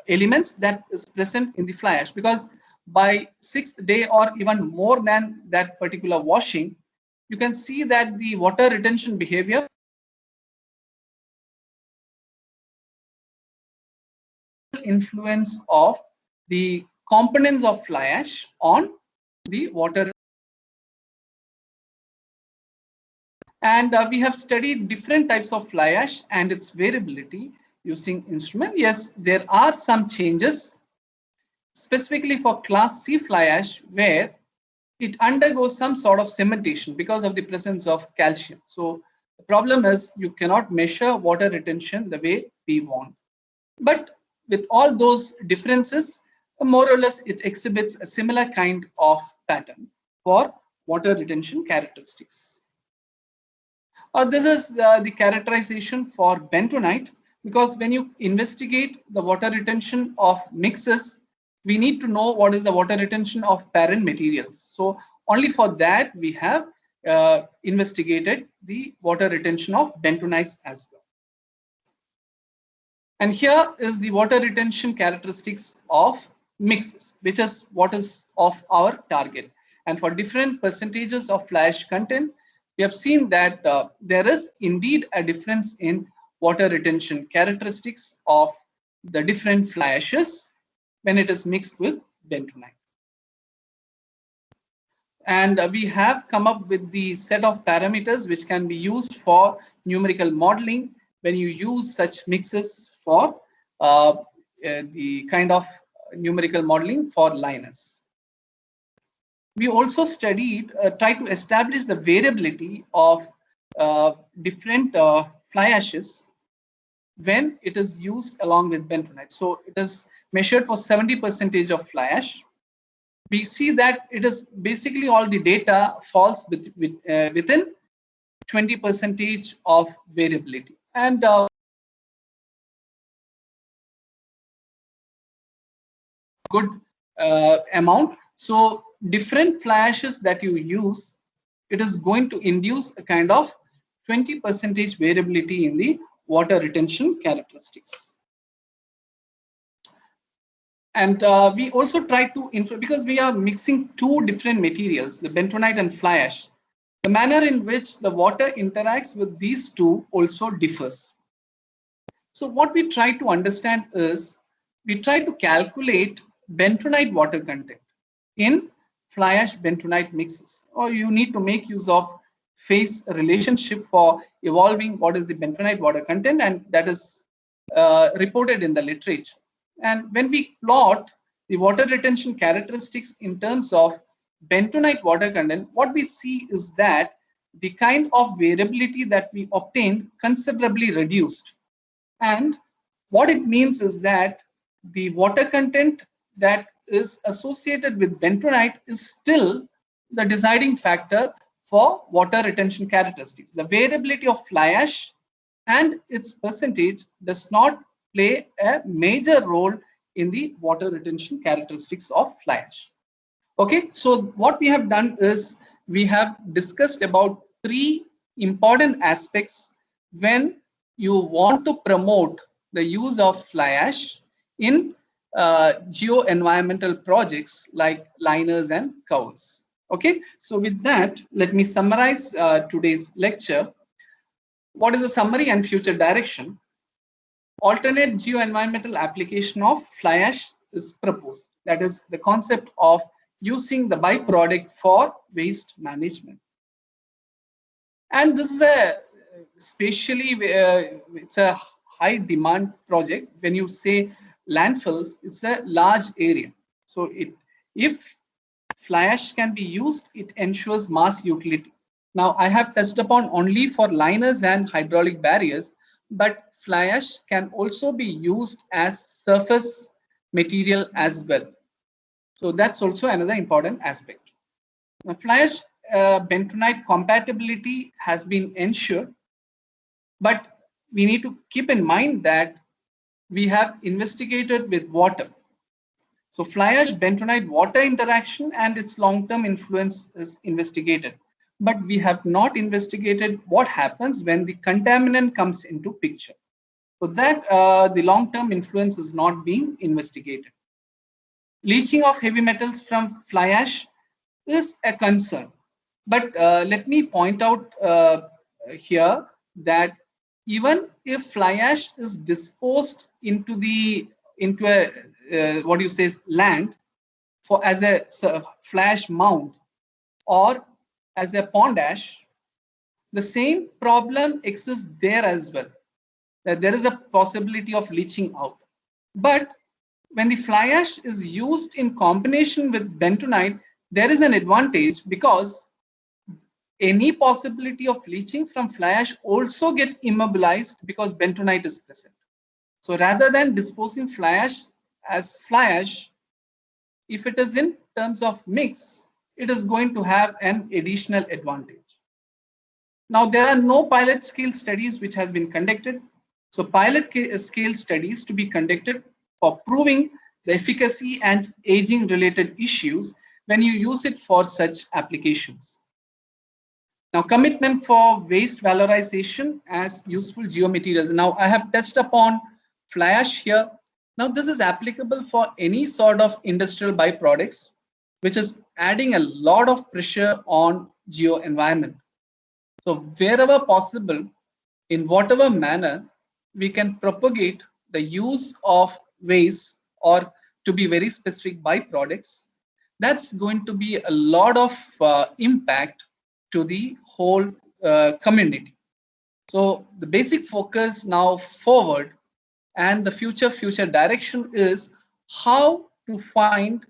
elements that is present in the fly ash, because by 6th day or even more than that particular washing, you can see that the water retention behavior influence of the components of fly ash on the water. And we have studied different types of fly ash and its variability using instrument. Yes, there are some changes specifically for class C fly ash where it undergoes some sort of cementation because of the presence of calcium. So the problem is you cannot measure water retention the way we want. But with all those differences, more or less it exhibits a similar kind of pattern for water retention characteristics. This is the characterization for bentonite, because when you investigate the water retention of mixes, we need to know what is the water retention of parent materials. So only for that we have investigated the water retention of bentonites as well. And here is the water retention characteristics of mixes, which is what is of our target. and for different percentages of fly ash content, we have seen that there is indeed a difference in water retention characteristics of the different fly ashes when it is mixed with bentonite. And we have come up with the set of parameters which can be used for numerical modeling when you use such mixes for the kind of numerical modeling for liners. We also studied, tried to establish the variability of different fly ashes when it is used along with bentonite. So it is measured for 70% of fly ash. We see that it is basically all the data falls within 20% of variability. And good amount. So different fly ashes that you use, it is going to induce a kind of 20% variability in the water retention characteristics. And we also try to, because we are mixing two different materials, the bentonite and fly ash, the manner in which the water interacts with these two also differs. So what we try to understand is, we try to calculate bentonite water content in fly ash bentonite mixes, or you need to make use of phase relationship for evolving what is the bentonite water content, and that is reported in the literature. And when we plot the water retention characteristics in terms of bentonite water content, what we see is that the kind of variability that we obtained considerably reduced. And what it means is that the water content that is associated with bentonite is still the deciding factor for water retention characteristics. The variability of fly ash and its percentage does not play a major role in the water retention characteristics of fly ash. Okay, so what we have done is we have discussed about three important aspects when you want to promote the use of fly ash in geo-environmental projects like liners and covers. Okay, so with that, let me summarize today's lecture. What is the summary and future direction? Alternate geo-environmental application of fly ash is proposed. That is the concept of using the byproduct for waste management. And this is a spatially, it's a high demand project. When you say landfills, it's a large area. So if fly ash can be used, it ensures mass utility. Now I have touched upon only for liners and hydraulic barriers, but fly ash can also be used as surface material as well. So that's also another important aspect. Now, fly ash bentonite compatibility has been ensured, but we need to keep in mind that we have investigated with water. So fly ash bentonite water interaction and its long-term influence is investigated, but we have not investigated what happens when the contaminant comes into picture. So that the long-term influence is not being investigated. Leaching of heavy metals from fly ash is a concern, but let me point out here that even if fly ash is disposed into a what do you say land for as a fly ash mound or as a pond ash, the same problem exists there as well, that there is a possibility of leaching out. But when the fly ash is used in combination with bentonite, there is an advantage because any possibility of leaching from fly ash also get immobilized because bentonite is present. So rather than disposing fly ash as fly ash, if it is in terms of mix, it is going to have an additional advantage. Now there are no pilot scale studies which has been conducted. So pilot scale studies to be conducted for proving the efficacy and aging related issues when you use it for such applications. Now commitment for waste valorization as useful geomaterials. Now I have touched upon fly ash here. Now this is applicable for any sort of industrial byproducts. which is adding a lot of pressure on geo environment. So wherever possible, in whatever manner, we can propagate the use of waste, or to be very specific, byproducts. That's going to be a lot of impact to the whole community. So the basic focus now forward and the future direction is how to find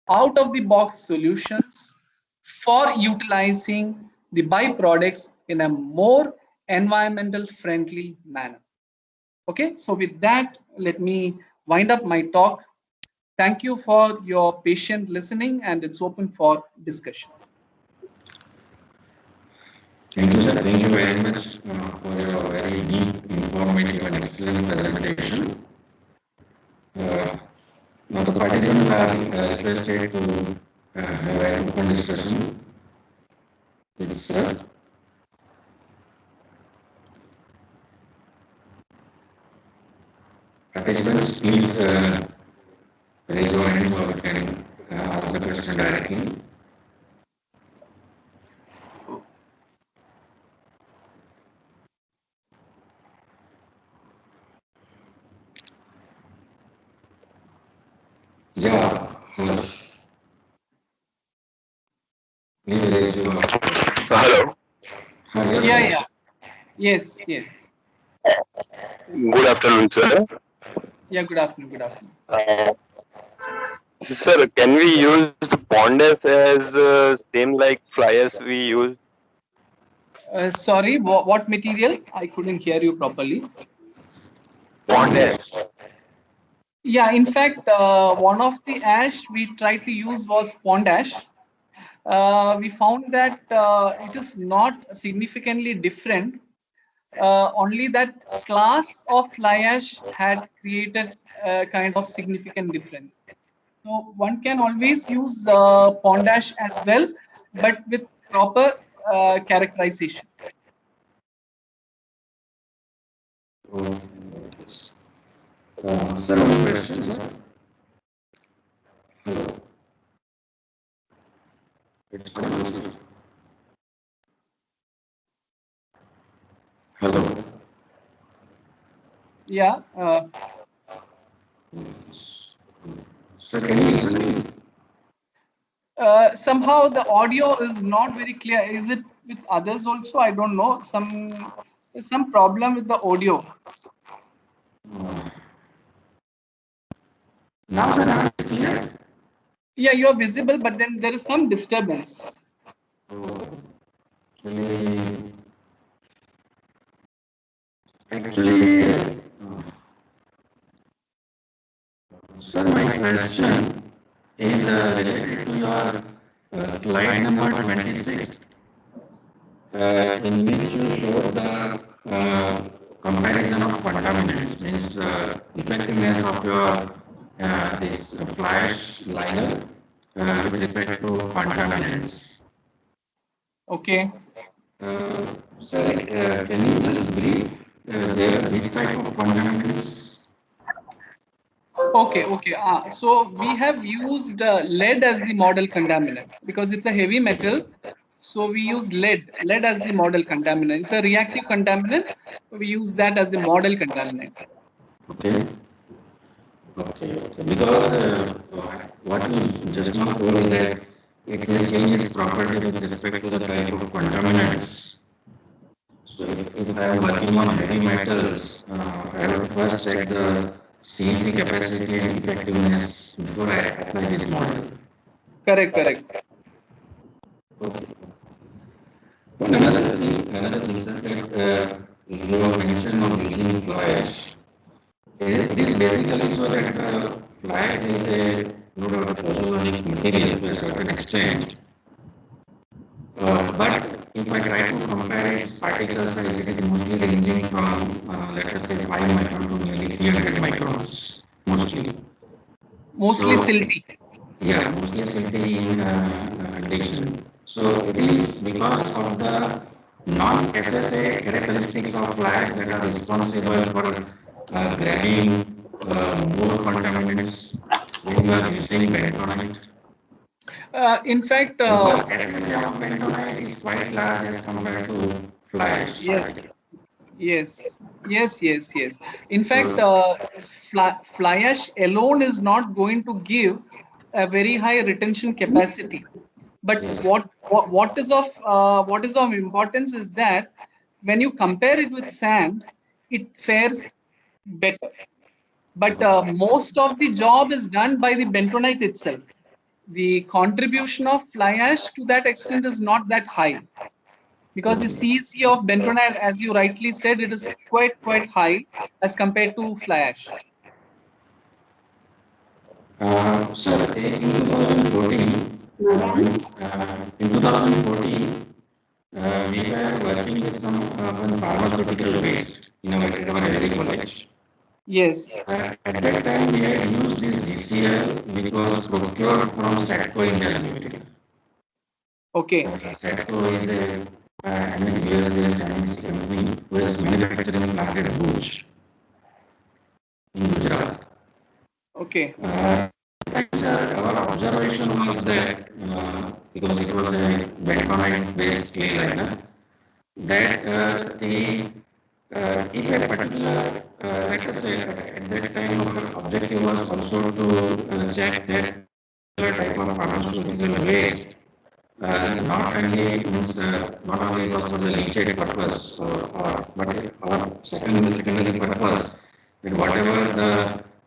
out of the box solutions for utilizing the byproducts in a more environmental friendly manner. Okay, so with that, let me wind up my talk. Thank you for your patient listening, and it's open for discussion. Thank you, sir. Thank you very much for your very deep, informative, and excellent presentation. Now the participants are requested to have an open discussion with sir. Participants, please raise your hand or you can ask the question directly. Yeah, hello. Please raise your Hello. hand. Yeah. Yes. Good afternoon, sir. Yeah, good afternoon. Uh, Sir, can we use the Pondas as same like flyers we use? Sorry, what material? I couldn't hear you properly. Pondas. Yeah, in fact, one of the ash we tried to use was pond ash. We found that it is not significantly different. Only that class of fly ash had created a kind of significant difference. So one can always use pond ash as well, but with proper characterization. Sir, one question, sir. Hello. It's going, sir. Hello. Yeah. Sir, can you listen to me? Somehow the audio is not very clear. Is it with others also? I don't know. Some problem with the audio. Now, sir, now it's clear. Yeah, you are visible, but then there is some disturbance. Actually, sir, my question is related to your slide number 26, in which you showed the comparison of contaminants, means effectiveness of your this flash liner with respect to contaminants. Okay. Sir, can you just brief there which type of contaminants? Okay. So we have used lead as the model contaminant because it's a heavy metal. So we use lead as the model contaminant. It's a reactive contaminant. We use that as the model contaminant. Okay. Because what you just now told that it will change its property with respect to the type of contaminants. So if I am working on heavy metals, I will first check the CNC capacity and effectiveness before I apply this model. Correct. Okay. Another thing, sir, that you have mentioned on using fly ash. It is basically so that fly ash is a ozonic material to a certain extent. But if I try to compare its particle size, it is mostly ranging from, let us say, 5 micron to nearly 300 microns, mostly. Mostly So, silty. yeah, mostly silty in condition. So it is because of the non-SSA characteristics of fly ash that are responsible for grabbing more contaminants when you are using bentonite. In fact, Because SSA of bentonite is quite large as compared to fly ash yes, soil. yes. In fact, So, fly ash alone is not going to give a very high retention capacity. But yes. what is of importance is that when you compare it with sand, it fares better. But most of the job is done by the bentonite itself. The contribution of fly ash to that extent is not that high, because the CEC of bentonite, as you rightly said, it is quite high as compared to fly ash. So in 2014, in 2014, we were working with some pharmaceutical waste in our LD college. Yes. At that time, we had used this GCL which was procured from Satco India Limited. Okay. Satco is a US-based Chinese company who is manufacturing plant at Bhuj in Gujarat. Okay. Our observation was that because it was a bentonite-based clay liner, that if a particular, let us say, at that time, our objective was also to check that type of pharmaceutical waste, not only means, not only was for the leachate purpose, but our secondary purpose, that whatever the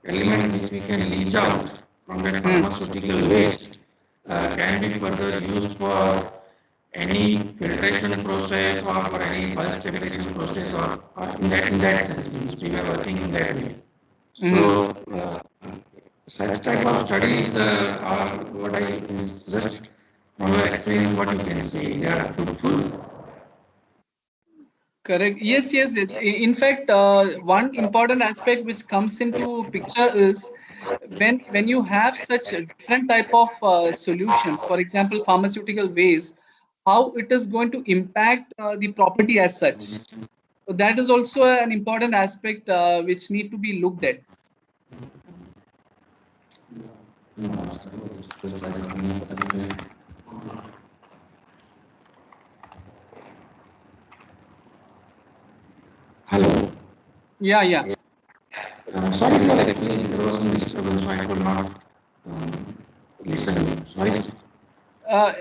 element which we can leach out from that pharmaceutical waste can be further used for any filtration process or for any bulk stabilization process or in that sense means we were working in that way. So such type of studies are what I just from your experience what you can say they are fruitful. Correct. Yes. In fact, one important aspect which comes into picture is when you have such a different type of solutions, for example, pharmaceutical waste, how it is going to impact the property as such. So that is also an important aspect which need to be looked at. Hello. Yeah. Sorry, sir. Actually, there was some disturbance, so I could not listen. Sorry.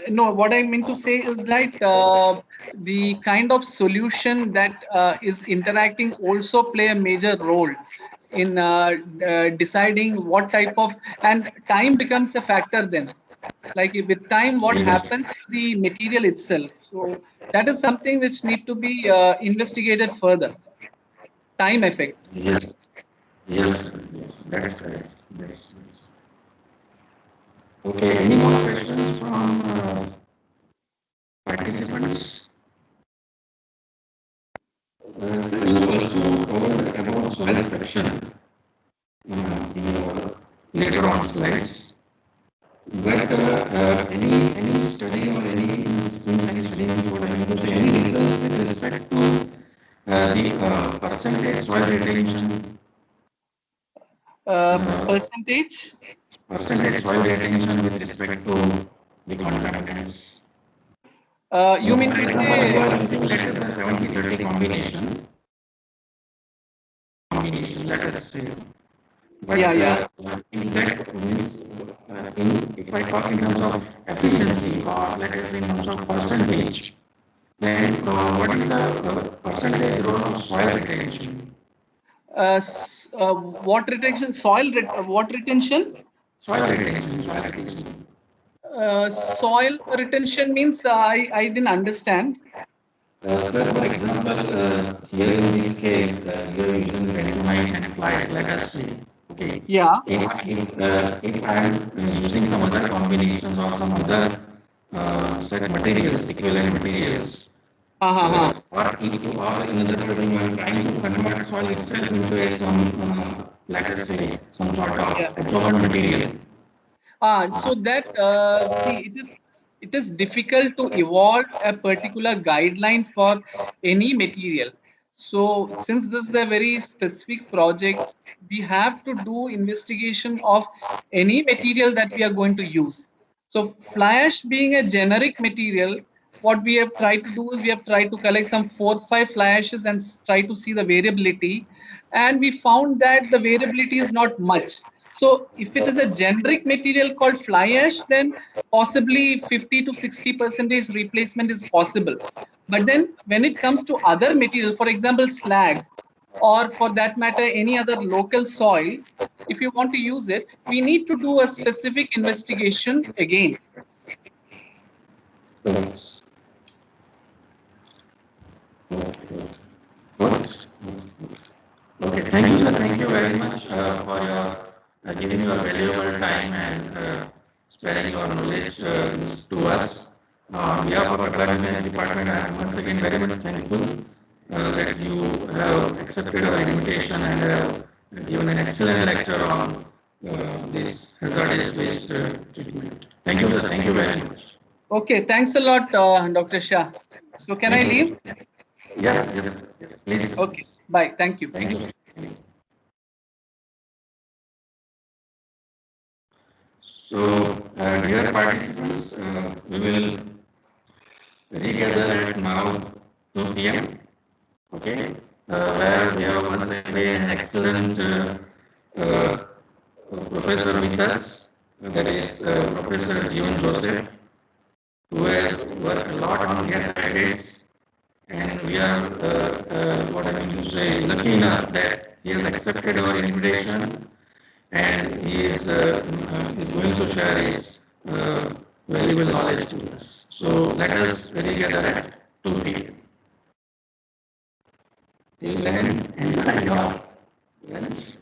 No, what I mean to say is like the kind of solution that is interacting also play a major role in deciding what type of, and time becomes a factor then. Like with time, what Yes. happens to the material itself. So that is something which need to be investigated further. Time effect. Yes. Yes. Yes. That's correct. That's correct. Okay. Any more questions from participants? So you also covered about soil section in your later on slides. But any study or any study means what I mean to say, any research with respect to the percentage soil retention, Percentage. percentage soil retention with respect to the contaminants. You mean For to example, you say? are using let us say 70-30 combination, let us say. But Yeah. in that means, if I talk in terms of efficiency or let us say in terms of percentage, then what is the percentage role of soil retention? What retention? What retention? Soil retention, soil retention. Soil retention means I didn't understand. Sir, for example, here in this case, you are using bentonite and flies, let us say. Okay. Yeah. If I am using some other combinations or some other set materials, equivalent materials, or in other words, you are trying to convert soil itself into a some, let us say, some sort Yeah. of absorbent material. So that see, it is difficult to evolve a particular guideline for any material. So since this is a very specific project, we have to do investigation of any material that we are going to use. So fly ash being a generic material, what we have tried to do is we have tried to collect some 4-5 fly ashes and try to see the variability, and we found that the variability is not much. So if it is a generic material called fly ash, then possibly 50 to 60% replacement is possible. But then when it comes to other material, for example slag, or for that matter any other local soil, if you want to use it, we need to do a specific investigation again. Yes. What? Okay, thank you, sir. Thank you very much for your giving your valuable time and sparing your knowledge to us. On behalf of Academic Department, I am once again very much thankful that you have accepted our invitation and have given an excellent lecture on this hazardous waste treatment. Thank you, sir. Thank you very much. Okay, thanks a lot, Dr. Shah. So can I leave? Yes, yes, yes. Please. Okay, bye. Thank you. Thank you. So, dear participants, we will regather at now 2 p.m. Okay, where we have once again an excellent uh, professor with us, that is Professor Jeevan Joseph, who has worked a lot on gas hydrates, and we are what I mean to say lucky enough that he has accepted our invitation, and he is going to share his valuable knowledge to us. So let us regather at 2 p.m. Till then, enjoy your lunch.